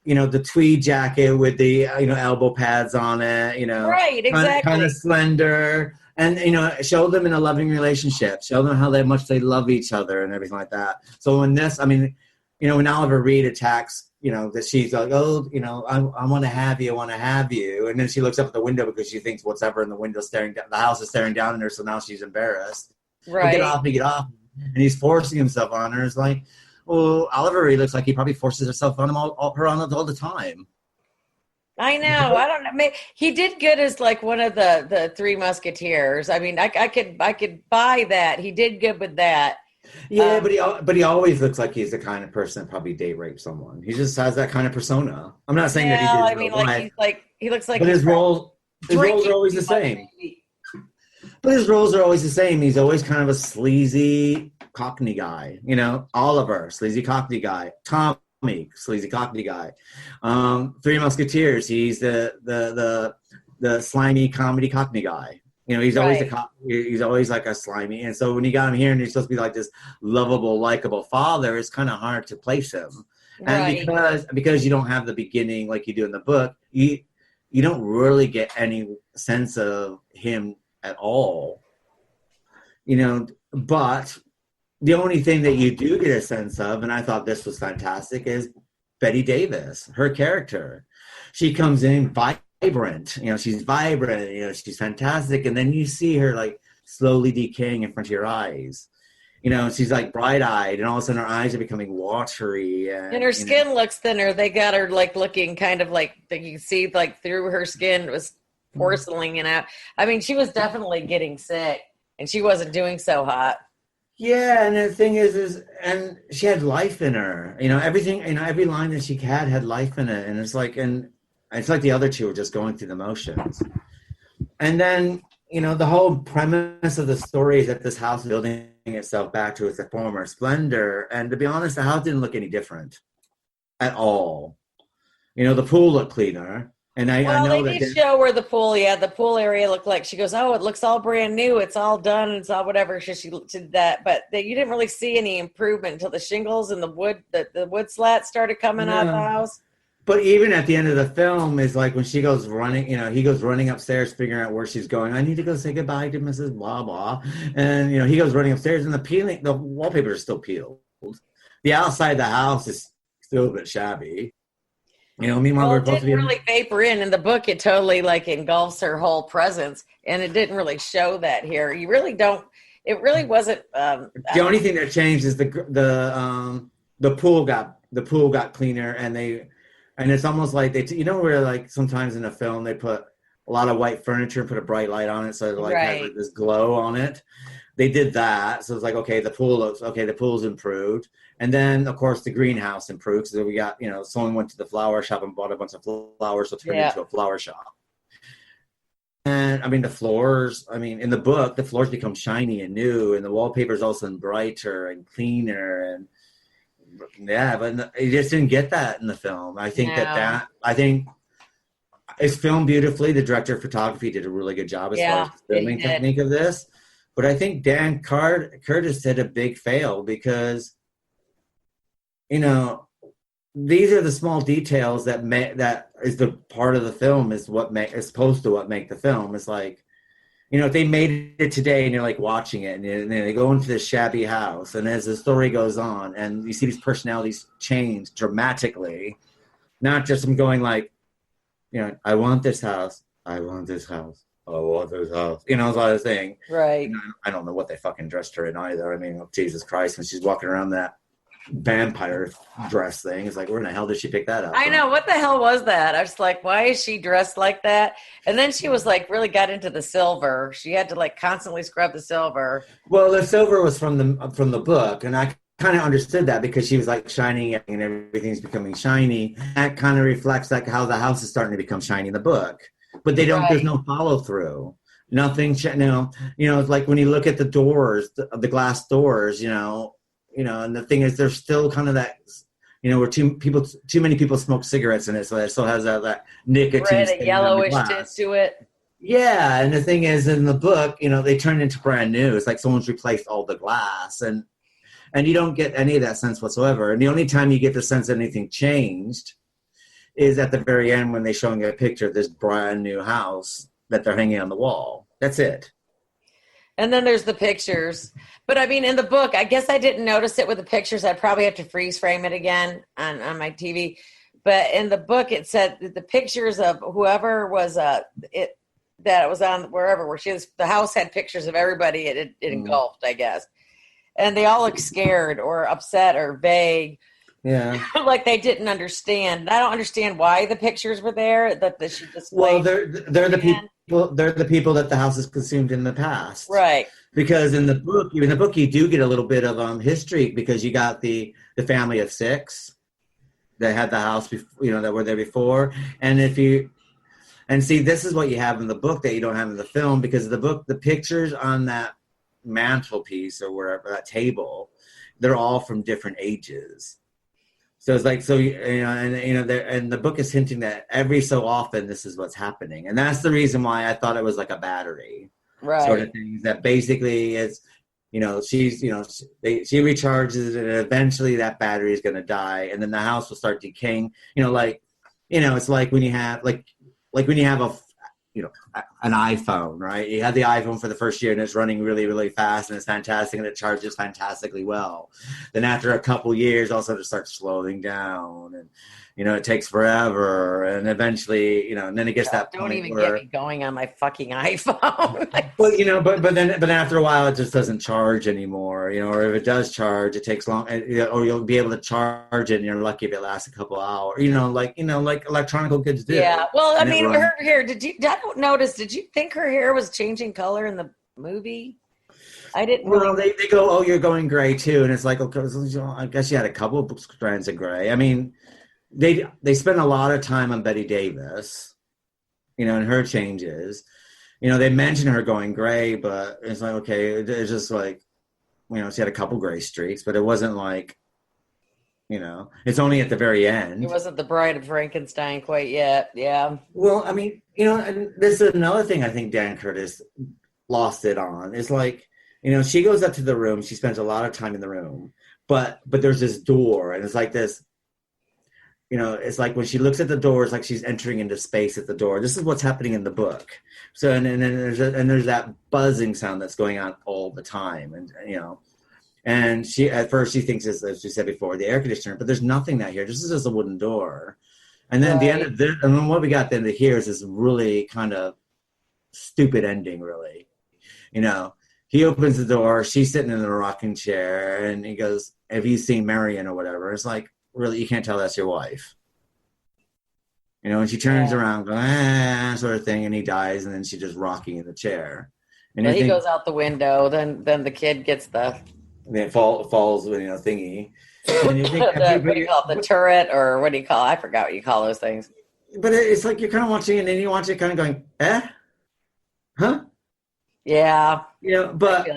you know, the tweed jacket with the, you know, elbow pads on it, you know, right, exactly, kind of slender, and, you know, show them in a loving relationship, show them how much they love each other and everything like that. So in this, I mean, you know, when Oliver Reed attacks, you know, that she's like, oh, you know, I want to have you, and then she looks up at the window because she thinks whatever in the window staring down, the house is staring down at her, so now she's embarrassed. Right. Get off, and he's forcing himself on her. It's like, well, Oliver Reed looks like he probably forces himself on him all the time. I know. I don't know. Maybe he did good as like one of the Three Musketeers. I mean, I could buy that. He did good with that. Yeah, but he always looks like he's the kind of person that probably date rape someone. He just has that kind of persona. I'm not saying that he did. I mean, like he's like he looks like. But his roles are always the same. But his roles are always the same. He's always kind of a sleazy Cockney guy. You know, Oliver, sleazy Cockney guy. Tommy, sleazy Cockney guy. Three Musketeers, he's the slimy comedy Cockney guy. You know, he's always he's always like a slimy. And so when you got him here and he's supposed to be like this lovable, likable father, it's kind of hard to place him. And because you don't have the beginning like you do in the book, you don't really get any sense of him at all. You know, but the only thing that you do get a sense of, and I thought this was fantastic, is Bette Davis, her character. She comes in vibrant, you know, she's vibrant, you know, she's fantastic, and then you see her like slowly decaying in front of your eyes. You know, she's like bright-eyed, and all of a sudden her eyes are becoming watery, and her skin looks thinner. They got her like looking kind of like you can see like through her skin it was porcelain out. I mean, she was definitely getting sick, and she wasn't doing so hot. Yeah, and the thing is, and she had life in her. You know, everything, you know, every line that she had life in it, and it's like the other two were just going through the motions. And then, you know, the whole premise of the story is that this house is building itself back to its former splendor. And to be honest, the house didn't look any different at all. You know, the pool looked cleaner. And I know they did show where the pool area looked like. She goes, oh, it looks all brand new. It's all done. It's all whatever. She did that. But you didn't really see any improvement until the shingles and the wood slats started coming out of the house. But even at the end of the film is like when she goes running, you know, he goes running upstairs, figuring out where she's going. I need to go say goodbye to Mrs. Blah, blah. And, you know, he goes running upstairs and the wallpaper is still peeled. The outside of the house is still a bit shabby. You know, meanwhile, it didn't really vapor in. In the book, it totally like engulfs her whole presence, and it didn't really show that here. You really don't. It really wasn't. The only thing that changed is the pool got cleaner, and it's almost like you know where like sometimes in a film they put a lot of white furniture and put a bright light on it, so it has like this glow on it. They did that, so it's like okay, the pool's improved. And then, of course, the greenhouse improved. So we got, you know, someone went to the flower shop and bought a bunch of flowers, so it turned into a flower shop. And, I mean, the floors, in the book, the floors become shiny and new, and the wallpaper's also brighter and cleaner. And, yeah, but you just didn't get that in the film. I think I think it's filmed beautifully. The director of photography did a really good job as far as the filming technique of this. But I think Dan Curtis did a big fail because, you know, these are the small details that is the part of the film is supposed to make the film. It's like, you know, if they made it today and you're like watching it and they go into this shabby house and as the story goes on and you see these personalities change dramatically, not just them going like, you know, I want this house. I want this house. I want this house. You know, it's all the thing. Right. I don't know what they fucking dressed her in either. I mean, Jesus Christ, when she's walking around that vampire dress thing, it's like, where in the hell did she pick that up? I know, what the hell was that? I was like, why is she dressed like that? And then she was like, really got into the silver. She had to like constantly scrub the silver. Well, the silver was from the book, and I kind of understood that because she was like shining and everything's becoming shiny. That kind of reflects like how the house is starting to become shiny in the book, but they don't. Right. There's no follow through. Nothing. You know, it's like when you look at the doors, the glass doors. You know, and the thing is, there's still kind of that, where too many people smoke cigarettes in it, so it still has that nicotine. Red, a yellowish tint to it. Yeah, and the thing is, in the book, they turn into brand new. It's like someone's replaced all the glass, and you don't get any of that sense whatsoever. And the only time you get the sense that anything changed is at the very end when they're showing a picture of this brand new house that they're hanging on the wall. That's it. And then there's the pictures. But, I mean, in the book, I guess I didn't notice it with the pictures. I'd probably have to freeze frame it again on my TV. But in the book, it said that the pictures of whoever was that it was on wherever where she was, the house had pictures of everybody it engulfed, I guess. And they all look scared or upset or vague. Yeah. Like they didn't understand. And I don't understand why the pictures were there. That she displayed. Well, they're the people. They're the people that the house has consumed in the past. Right. Because in the book, you do get a little bit of history, because you got the family of 6 that had the house, that were there before. And see, this is what you have in the book that you don't have in the film, because the book, the pictures on that mantelpiece or wherever, that table, they're all from different ages. So it's like, and the book is hinting that every so often this is what's happening. And that's the reason why I thought it was like a battery. Right. Sort of thing, that basically is, she recharges it, and eventually that battery is going to die, and then the house will start decaying. It's like when you have when you have an iPhone, right? You have the iPhone for the first year and it's running really, really fast and it's fantastic and it charges fantastically well. Then after a couple years, also it starts slowing down, and it takes forever, and eventually, and then it gets that don't point even where, get me going on my fucking iPhone. Well, but then after a while it just doesn't charge anymore, or if it does charge, it takes long, or you'll be able to charge it and you're lucky if it lasts a couple hours, like electronic goods do. Yeah. Well, I mean, her hair, I don't notice, did you think her hair was changing color in the movie? I didn't. Well, they go, oh, you're going gray too. And it's like, okay, I guess you had a couple of strands of gray. I mean, they spend a lot of time on Bette Davis, and her changes. They mention her going gray, but it's like, okay, it's just like, she had a couple gray streaks, but it wasn't like, it's only at the very end. It wasn't the Bride of Frankenstein quite yet. Yeah. Well, I mean, and this is another thing I think Dan Curtis lost it on. Is like, she goes up to the room. She spends a lot of time in the room, but there's this door, and it's like this, it's like when she looks at the door, it's like she's entering into space at the door. This is what's happening in the book. So, and then there's that buzzing sound that's going on all the time. And, and at first she thinks, as she said before, the air conditioner, but there's nothing that here. This is just a wooden door. And then at the end of this, and then what we got then to hear is this really kind of stupid ending, really. He opens the door, she's sitting in a rocking chair, and he goes, have you seen Marion or whatever? It's like, really, you can't tell that's your wife. And she turns around, going, sort of thing, and he dies, and then she's just rocking in the chair. And he goes out the window, then the kid gets the... Then falls, thingy. And you think, what do you call it, the turret, or what do you call it? I forgot what you call those things. But it's like you're kind of watching, and then you watch it kind of going, huh? Yeah. But...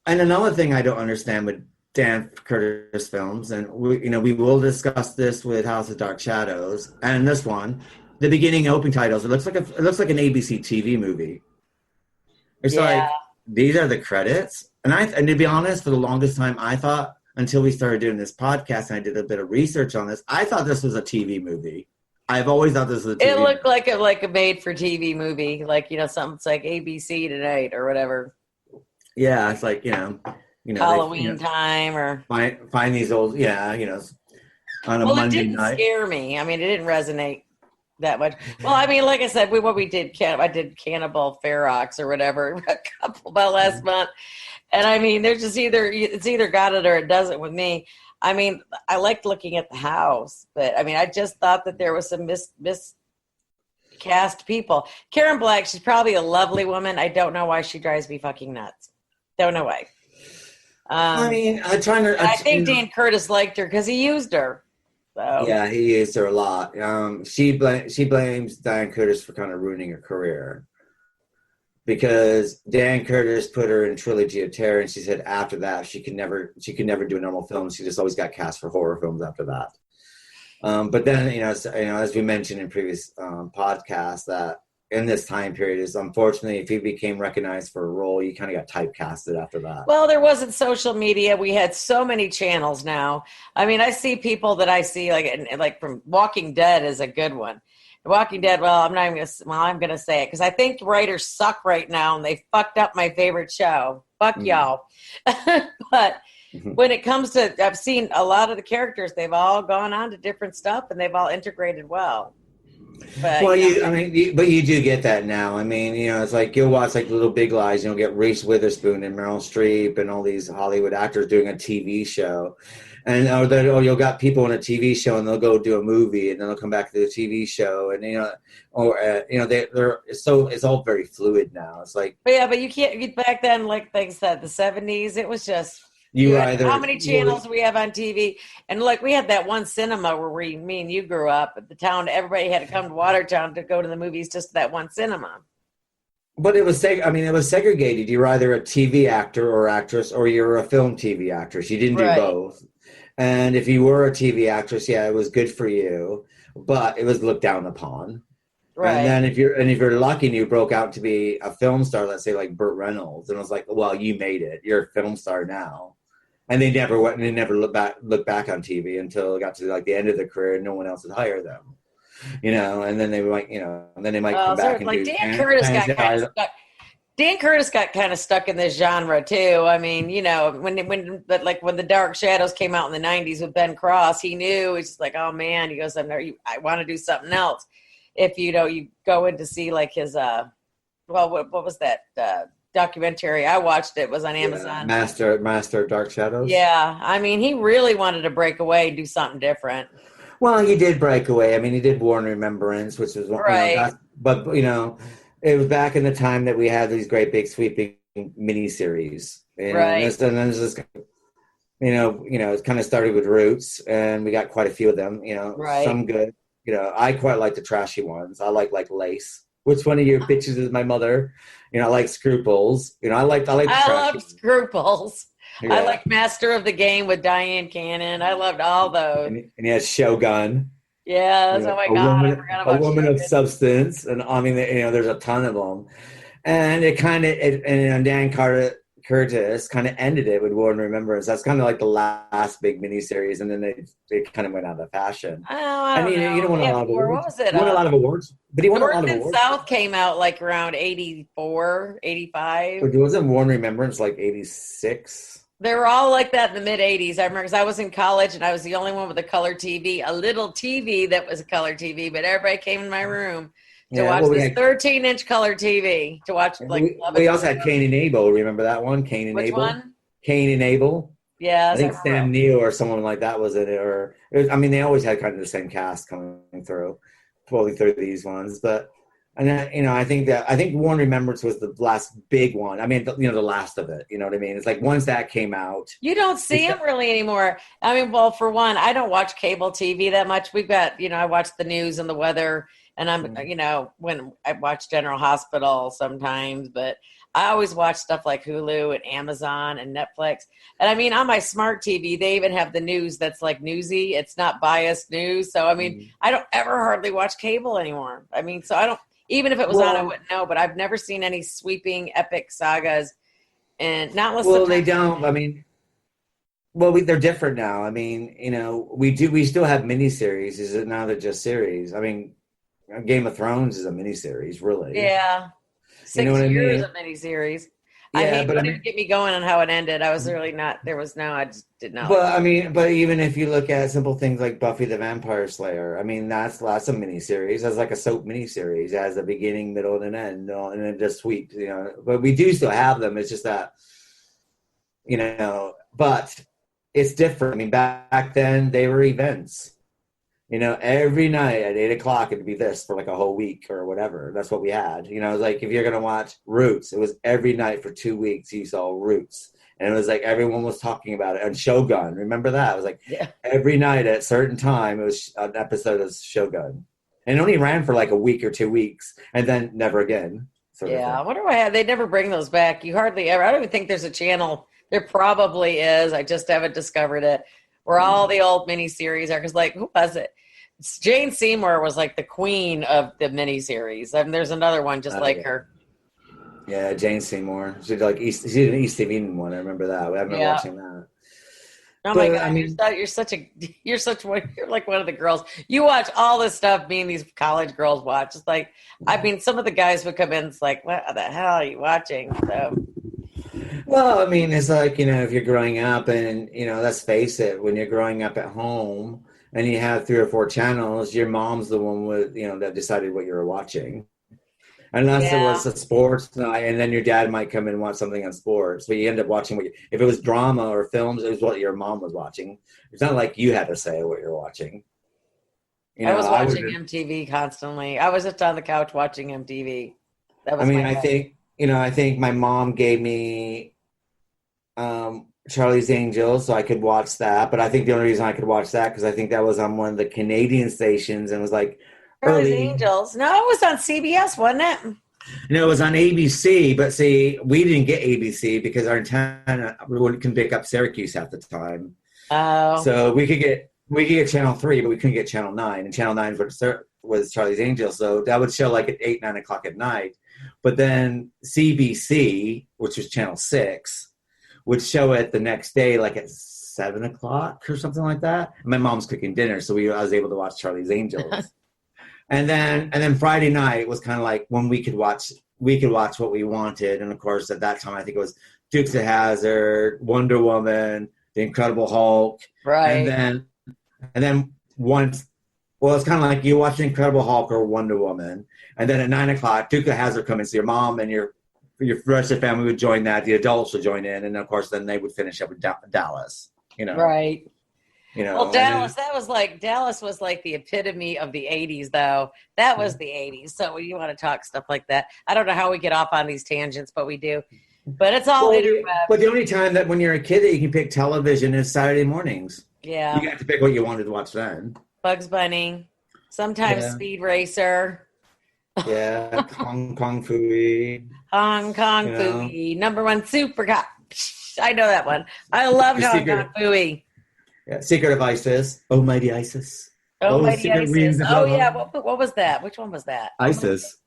And another thing I don't understand with Dan Curtis films, and we will discuss this with House of Dark Shadows, and this one, the beginning opening titles, it looks like an ABC TV movie. It's like, these are the credits, and to be honest, for the longest time, I thought, until we started doing this podcast and I did a bit of research on this, I thought this was a TV movie. I've always thought this was a TV movie. It looked like a made for TV movie, like something, it's like ABC Tonight or whatever. Yeah, it's like Halloween time, or find these old, on a Monday night. It didn't scare me. I mean, it didn't resonate that much. Well, I mean, like I said, I did Cannibal Ferox or whatever about last month, and I mean, there's just it's either got it or it doesn't with me. I mean, I liked looking at the house, but I mean, I just thought that there was some miscast people. Karen Black, she's probably a lovely woman. I don't know why she drives me fucking nuts. Don't know why. I mean, I think Dan Curtis liked her because he used her. So. Yeah, he used her a lot. She blames Dan Curtis for kind of ruining her career, because Dan Curtis put her in Trilogy of Terror, and she said after that she could never do a normal film. She just always got cast for horror films after that. But then, as we mentioned in previous podcasts, that in this time period is unfortunately, if you became recognized for a role, you kind of got typecasted after that. Well, there wasn't social media. We had so many channels now. I mean, I see people that I see like from Walking Dead is a good one. Walking Dead. Well, I'm not even I'm going to say it because I think writers suck right now and they fucked up my favorite show. Fuck y'all. But when it comes to, I've seen a lot of the characters, they've all gone on to different stuff and they've all integrated well. But, well, but you do get that now. I mean, it's like you'll watch like Little Big Lies, you'll get Reese Witherspoon and Meryl Streep and all these Hollywood actors doing a TV show. And you'll got people in a TV show and they'll go do a movie and then they'll come back to the TV show and it's all very fluid now. It's like, but you can't get back then, like they said, the 70s. It was just how many channels we have on TV, and like we had that one cinema where me and you grew up at the town. Everybody had to come to Watertown to go to the movies, just that one cinema. But it was segregated. You're either a TV actor or actress, or you're a film TV actress. You didn't do both. And if you were a TV actress, it was good for you, but it was looked down upon. Right. And then if you're lucky and you broke out to be a film star, let's say like Burt Reynolds, and it was like, well, you made it. You're a film star now. And they never looked back on TV until it got to like the end of their career and no one else would hire them. And then they might, come back and like do Dan Curtis got kind of stuck. Dan Curtis got kind of stuck in this genre too. I mean, when the Dark Shadows came out in the 90s with Ben Cross, he knew, he's just like, oh man, he goes, I want to do something else. If you go in to see like his what was that documentary? I watched it was on Amazon. Master of Dark Shadows. Yeah, I mean, he really wanted to break away and do something different. Well, he did break away. I mean, he did War and Remembrance, which was right. But it was back in the time that we had these great big sweeping miniseries. Right. And then this, it kind of started with Roots, and we got quite a few of them. Right. Some good. I quite like the trashy ones. I like Lace. Which one of your bitches is my mother? I like Scruples. I love Scruples. Yeah. I like Master of the Game with Diane Cannon. I loved all those. And he has Shogun. Yes. Oh my God. I forgot about A Woman Shogun. of Substance. And I mean, there's a ton of them. And and Dan Curtis kind of ended it with War and Remembrance. That's kind of like the last big miniseries, and then they kind of went out of fashion. Oh, I don't know. You don't want a lot of awards. What was it? He won a lot of awards, but he won a lot of North and awards. South came out like around 84, 85. But wasn't War and Remembrance like 86? They were all like that in the mid 80s. I remember because I was in college and I was the only one with a color TV, a little TV that was a color TV, but everybody came in my room to watch this 13-inch color TV to watch. We also had Cain and Abel. Remember that one? Cain and Abel. Which one? Cain and Abel. Yeah, I think Sam Neill or someone like that was in it. They always had kind of the same cast coming through these ones. But I think War and Remembrance was the last big one. I mean, the last of it. You know what I mean? It's like once that came out, you don't see them really anymore. I mean, well, for one, I don't watch cable TV that much. We've got, I watch the news and the weather. And I'm, when I watch General Hospital sometimes, but I always watch stuff like Hulu and Amazon and Netflix. And I mean, on my smart TV, they even have the news that's like newsy. It's not biased news. So, I mean, I don't ever hardly watch cable anymore. I mean, so I don't, even if it was on, I wouldn't know, but I've never seen any sweeping epic sagas and not unless. Well, they don't. I mean, they're different now. I mean, we still have miniseries. Is it now they're just series? I mean, Game of Thrones is a miniseries, really. Yeah. 6 years of miniseries. Yeah, don't even get me going on how it ended. I was really not, I just did not. But but even if you look at simple things like Buffy the Vampire Slayer, I mean, that's a miniseries. That's like a soap miniseries. It has a beginning, middle, and an end, and it just sweeps, But we do still have them. It's just that, but it's different. I mean, back then they were events. Every night at 8:00 it'd be this for like a whole week or whatever. That's what we had. Like if you're gonna watch Roots, it was every night for 2 weeks you saw Roots, and it was like everyone was talking about it. And Shogun, remember that? It was like every night at a certain time it was an episode of Shogun, and it only ran for like a week or 2 weeks, and then never again. Yeah, I wonder why they never bring those back. You hardly ever. I don't even think there's a channel. There probably is. I just haven't discovered it. Where all the old miniseries are. Because, like, who was it? Jane Seymour was like the queen of the miniseries. I mean, there's another one just like her. Yeah, Jane Seymour. She did like East Eden one. I remember that. I've been watching that. Oh my God! You're like one of the girls. You watch all this stuff. Me and these college girls watch. It's like, I mean, some of the guys would come in. It's like, what the hell are you watching? So. Well, I mean, it's like, if you're growing up, and let's face it, when you're growing up at home and you have 3 or 4 channels, your mom's the one with that decided what you were watching. Unless it was a sports night, and then your dad might come in and watch something on sports. But you end up watching if it was drama or films, it was what your mom was watching. It's not like you had to say what you're watching. I was watching MTV constantly. I was just on the couch watching MTV. That was I think my mom gave me Charlie's Angels so I could watch that. But I think the only reason I could watch that because I think that was on one of the Canadian stations and was like, Charlie's Angels. No, it was on CBS, wasn't it? No, it was on ABC. But see, we didn't get ABC because our antenna couldn't pick up Syracuse at the time. Oh. So we could get Channel 3, but we couldn't get Channel 9. And Channel 9 was Charlie's Angels. So that would show like at 8, 9 o'clock at night. But then CBC, which was Channel 6, would show it the next day like at 7 o'clock or something like that. And my mom's cooking dinner, so I was able to watch Charlie's Angels. And then Friday night was kind of like when we could watch what we wanted. And of course, at that time, I think it was Dukes of Hazzard, Wonder Woman, The Incredible Hulk. Right. And then once, well, it's kind of like you watch The Incredible Hulk or Wonder Woman. And then at 9 o'clock, Dukes of Hazzard come in. So your mom and your rest of the family would join that. The adults would join in. And of course, then they would finish up with Dallas, Right. Well, Dallas was like the epitome of the 80s, though. That was the 80s. So you want to talk stuff like that. I don't know how we get off on these tangents, but we do. But it's all interweb. But the only time that when you're a kid that you can pick television is Saturday mornings. Yeah. You got to pick what you wanted to watch then. Bugs Bunny. Sometimes Speed Racer. Yeah. Hong Kong Phooey. Hong Kong Phooey. Number 1 Super Cop. I know that one. I loved Hong Kong Phooey. Yeah, Secret of Isis. Oh, Mighty Isis. Oh, Mighty Isis. Oh, yeah. What was that? Which one was that? Isis.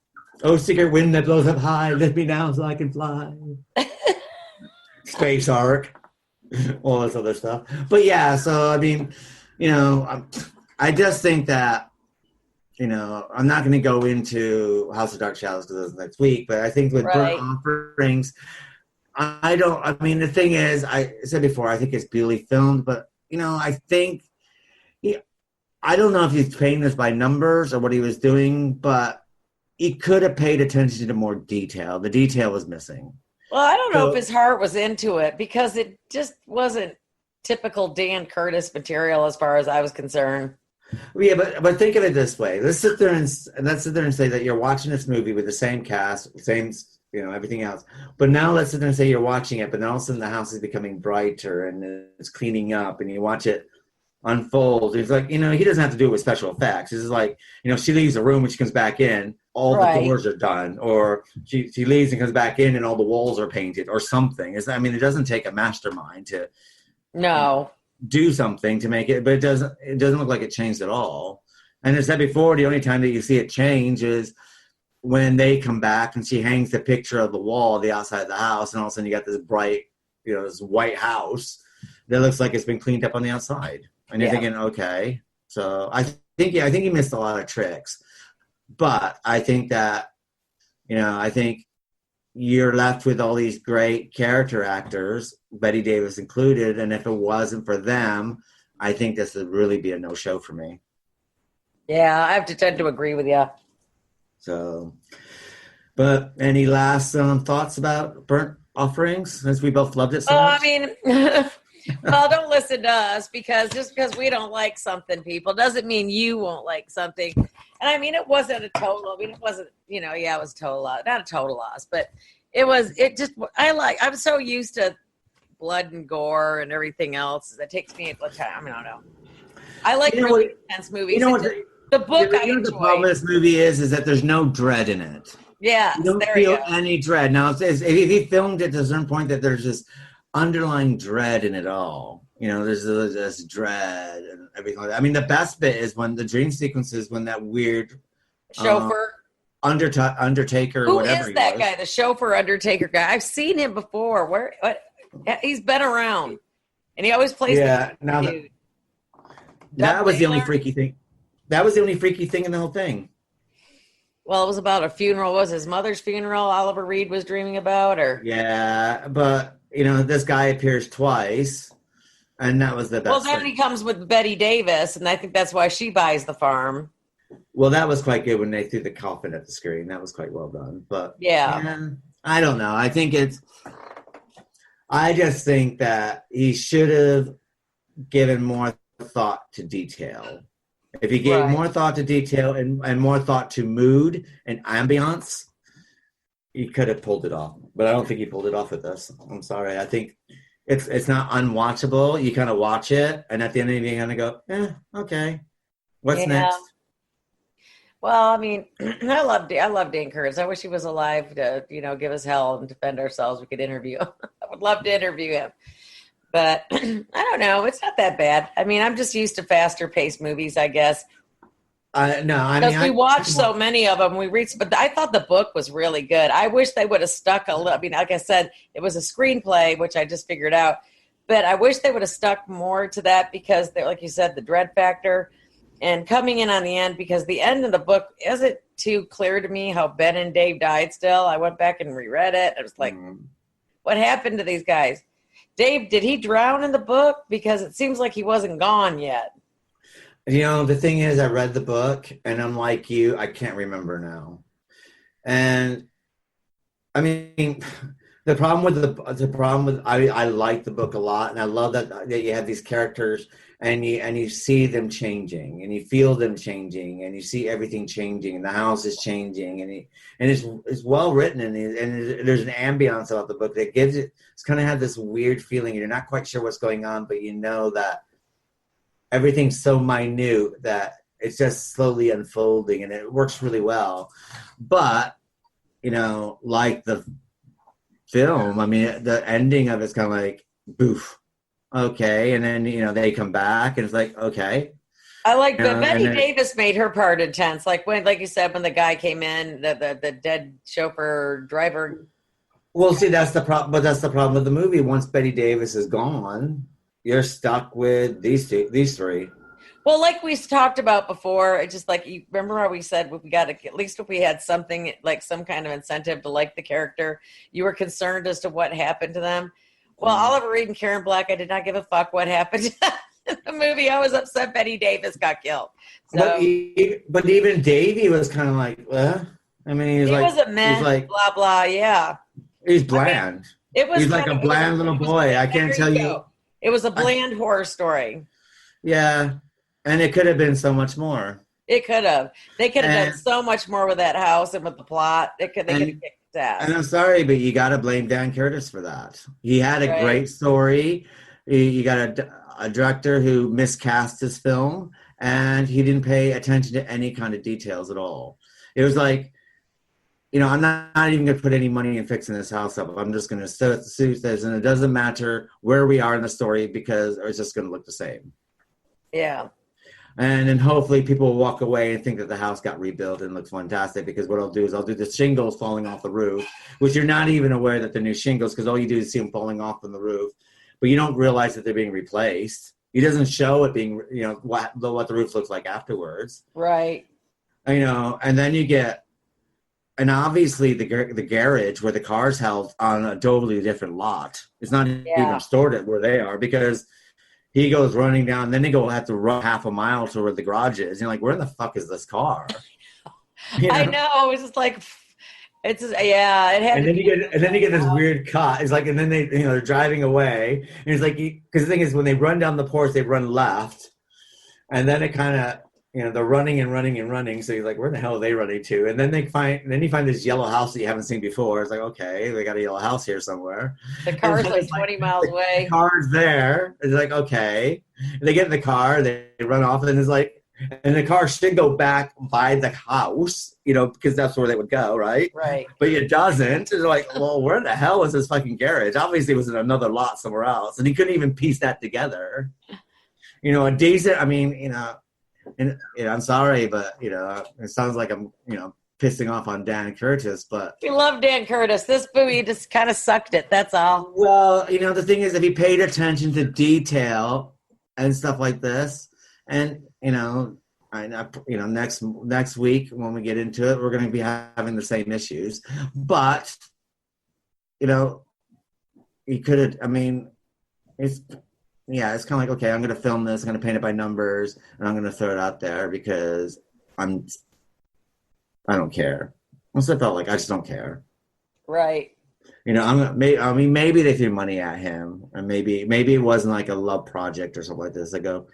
Oh, secret wind that blows up high. Lift me down so I can fly. Space Ark. All this other stuff. But yeah, so, I mean, I just think that, I'm not going to go into House of Dark Shadows because it's next week, but I think with Burnt Offerings, the thing is, I said before, I think it's beautifully filmed, but I think I don't know if he's paying this by numbers or what he was doing, but he could have paid attention to more detail. The detail was missing. Well, I don't know if his heart was into it because it just wasn't typical Dan Curtis material as far as I was concerned. Yeah, but think of it this way. Let's sit there and say that you're watching this movie with the same cast, same everything else. But now let's sit there and say you're watching it, but then all of a sudden the house is becoming brighter and it's cleaning up and you watch it unfold. It's like, he doesn't have to do it with special effects. It's just like, she leaves the room when she comes back in, all the doors are done. Or she leaves and comes back in and all the walls are painted or something. It doesn't take a mastermind to do something to make it, but it doesn't look like it changed at all. And as I said before, the only time that you see it change is when they come back and she hangs the picture of the wall, the outside of the house, and all of a sudden you got this bright, this white house that looks like it's been cleaned up on the outside. And you're thinking, okay. So I think he missed a lot of tricks. But I think that, I think you're left with all these great character actors, Bette Davis included, and if it wasn't for them, I think this would really be a no-show for me. Yeah, I have to tend to agree with you. So, but any last thoughts about Burnt Offerings, since we both loved it so much? Well, don't listen to us just because we don't like something, people, doesn't mean you won't like something. And it wasn't a total, it wasn't, it was a total loss, not a total loss, but I'm so used to blood and gore and everything else. That takes me, I don't know. I like really intense movies. The book I enjoy. The problem with this movie is that there's no dread in it. Yeah, You don't there feel you go. any dread. Now, if he filmed it to a certain point that there's this underlying dread in it all. You know, there's this dread and everything like that. I mean, the best bit is when the dream sequences, when that weird Chauffeur. Undertaker or Who whatever is that he was. guy? The chauffeur Undertaker guy. I've seen him before. What? He's been around, and he always plays. Yeah, the now dude. that was the only Taylor? freaky thing. That was the only freaky thing in the whole thing. Well, it was about a funeral. Was his mother's funeral? Oliver Reed was dreaming about, or Yeah, but you know, this guy appears twice, and that was the best. well, then thing. he comes with Bette Davis, and I think that's why she buys the farm. Well, that was quite good when they threw the coffin at the screen. That was quite well done. But Yeah. I don't know. I just think that he should have given more thought to detail. If he gave more thought to detail and more thought to mood and ambiance, he could have pulled it off. But I don't think he pulled it off with this. I'm sorry. I think it's not unwatchable. You kind of watch it, and at the end of it, you kind of go, okay, what's next? Well, I mean, I love Dan Curtis. I wish he was alive to, give us hell and defend ourselves. We could interview him. I would love to interview him. But I don't know. It's not that bad. I mean, I'm just used to faster paced movies, I guess. Because we watch so many of them. But I thought the book was really good. I wish they would have stuck a little. I mean, like I said, it was a screenplay, which I just figured out. But I wish they would have stuck more to that because, like you said, the dread factor. And coming in on the end, because the end of the book isn't too clear to me how Ben and Dave died still. I went back and reread it. I was like, what happened to these guys? Dave, did he drown in the book? Because it seems like he wasn't gone yet. The thing is, I read the book, and I'm like you, I can't remember now. And, I mean, I like the book a lot, and I love that you have these characters, and you see them changing, and you feel them changing, and you see everything changing, and the house is changing, and it's well written, and there's an ambiance about the book that gives it's kind of had this weird feeling, and you're not quite sure what's going on, but you know that everything's so minute that it's just slowly unfolding, and it works really well. But like the film, I mean, the ending of it's kind of like boof. Okay, and then they come back, and it's like, okay. I like, but Bette Davis made her part intense. Like you said, when the guy came in, the dead chauffeur driver. Well, see, that's the problem. But that's the problem with the movie. Once Bette Davis is gone, you're stuck with these three. Well, like we talked about before, it's just like, you remember how we said we got to, at least if we had something like some kind of incentive to like the character, you were concerned as to what happened to them. Well, Oliver Reed and Karen Black, I did not give a fuck what happened to them in the movie. I was upset Bette Davis got killed. So, but even Davey was kind of like, I mean, he was a man, he's like, blah, blah, yeah. He's bland. He's like a bland little boy. I can't tell you. It was a bland horror story. Yeah, and it could have been so much more. It could have. They could have done so much more with that house and with the plot. They could have kicked ass. And I'm sorry, but you got to blame Dan Curtis for that. He had a great story. You got a director who miscast his film, and he didn't pay attention to any kind of details at all. It was like, I'm not even going to put any money in fixing this house up. I'm just going to suit this, and it doesn't matter where we are in the story because it's just going to look the same. Yeah. And then hopefully people will walk away and think that the house got rebuilt and looks fantastic, because what I'll do is I'll do the shingles falling off the roof, which you're not even aware that they're new shingles because all you do is see them falling off from the roof, but you don't realize that they're being replaced. He doesn't show it being, what the roof looks like afterwards. Right. And then you get, and obviously the garage where the car's held on a totally different lot. It's not even stored at where they are, because he goes running down, then they have to run half a mile to where the garage is. You're like, where in the fuck is this car? I know. It was just like, it had. And then you get this weird cut. It's like, and then they're driving away, and it's like, because the thing is, when they run down the porch, they run left, and then it kind of, they're running and running and running. So you're like, where the hell are they running to? And then you find this yellow house that you haven't seen before. It's like, okay, they got a yellow house here somewhere. The car's like 20 miles away. The car's there. It's like, okay. And they get in the car, they run off, and it's like, And the car should go back by the house, because that's where they would go, right? Right. But it doesn't. They're like, well, where the hell was this fucking garage? Obviously, it was in another lot somewhere else. And he couldn't even piece that together. A decent, and I'm sorry, but, it sounds like I'm, pissing off on Dan Curtis, but... We love Dan Curtis. This movie just kind of sucked it, that's all. Well, the thing is, if he paid attention to detail and stuff like this, and, next week when we get into it, we're going to be having the same issues. But, he could have, it's kind of like, okay, I'm going to film this, I'm going to paint it by numbers, and I'm going to throw it out there because I don't care. Once I felt like I just don't care. Right. Maybe they threw money at him, and maybe it wasn't like a love project or something like this. They go,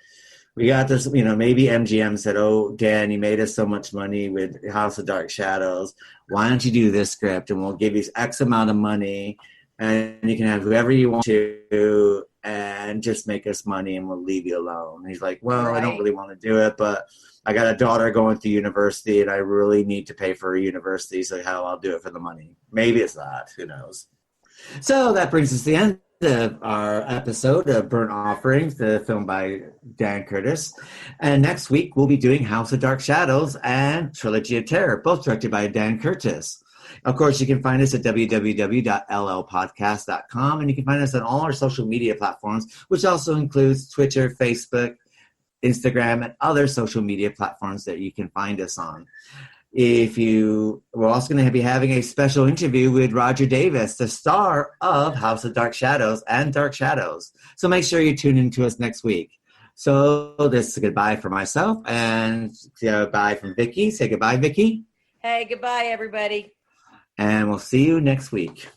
we got this. Maybe MGM said, "Oh, Dan, you made us so much money with House of Dark Shadows. Why don't you do this script, and we'll give you X amount of money, and you can have whoever you want to, and just make us money, and we'll leave you alone." And he's like, "Well, right. I don't really want to do it, but I got a daughter going through university, and I really need to pay for a university, so hell, I'll do it for the money." Maybe it's that. Who knows? So that brings us to the end of our episode of Burnt Offerings, the film by Dan Curtis. And next week, we'll be doing House of Dark Shadows and Trilogy of Terror, both directed by Dan Curtis. Of course, you can find us at www.llpodcast.com, and you can find us on all our social media platforms, which also includes Twitter, Facebook, Instagram, and other social media platforms that you can find us on. We're also going to be having a special interview with Roger Davis, the star of House of Dark Shadows and Dark Shadows. So make sure you tune in to us next week. So this is a goodbye for myself and goodbye from Vicky. Say goodbye, Vicky. Hey, goodbye, everybody. And we'll see you next week.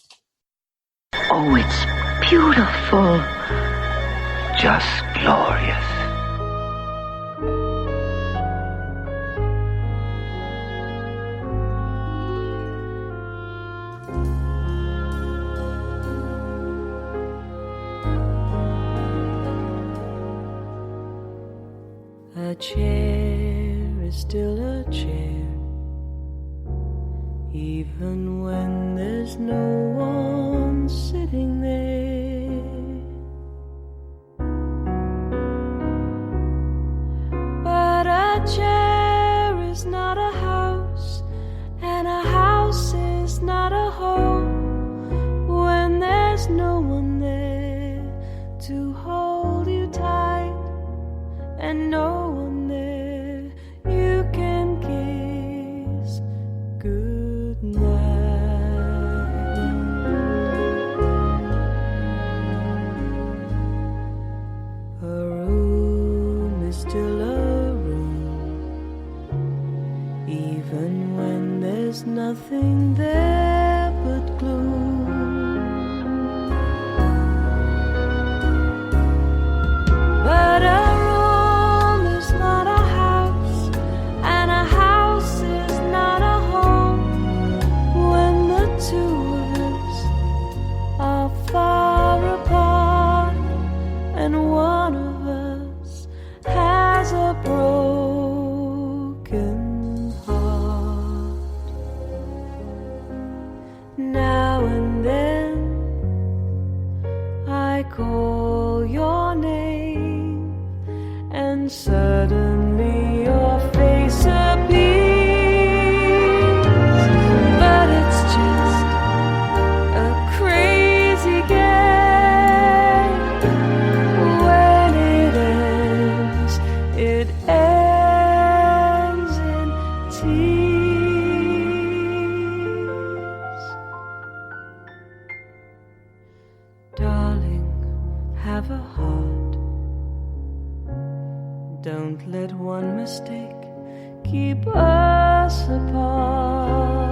Oh, it's beautiful. Just glorious. A chair is still a chair, even when there's no one sitting there. But a chair is not a house, and a house is not a home when there's no one there to hold you tight. And no one there you can kiss goodnight. A room is still a room, even when there's nothing there but gloom. But a call your name, and suddenly your face appears. But it's just a crazy game. When it ends in tears. Darling, have a heart. Don't let one mistake keep us apart.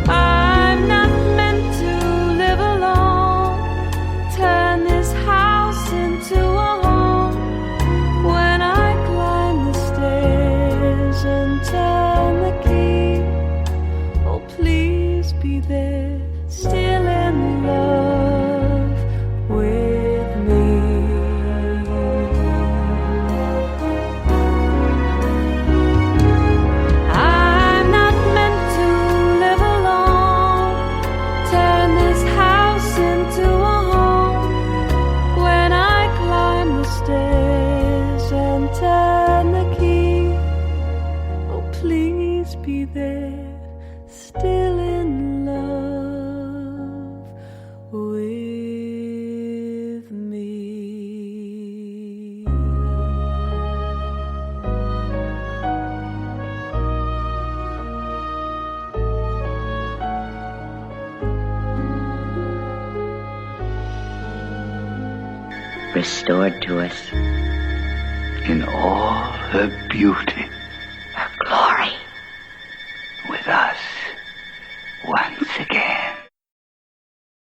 I'm not meant to live alone. Turn this house into a home. When I climb the stairs and turn the key, oh please be there, still in love with me. still in love with me. Restored to us in all her beauty.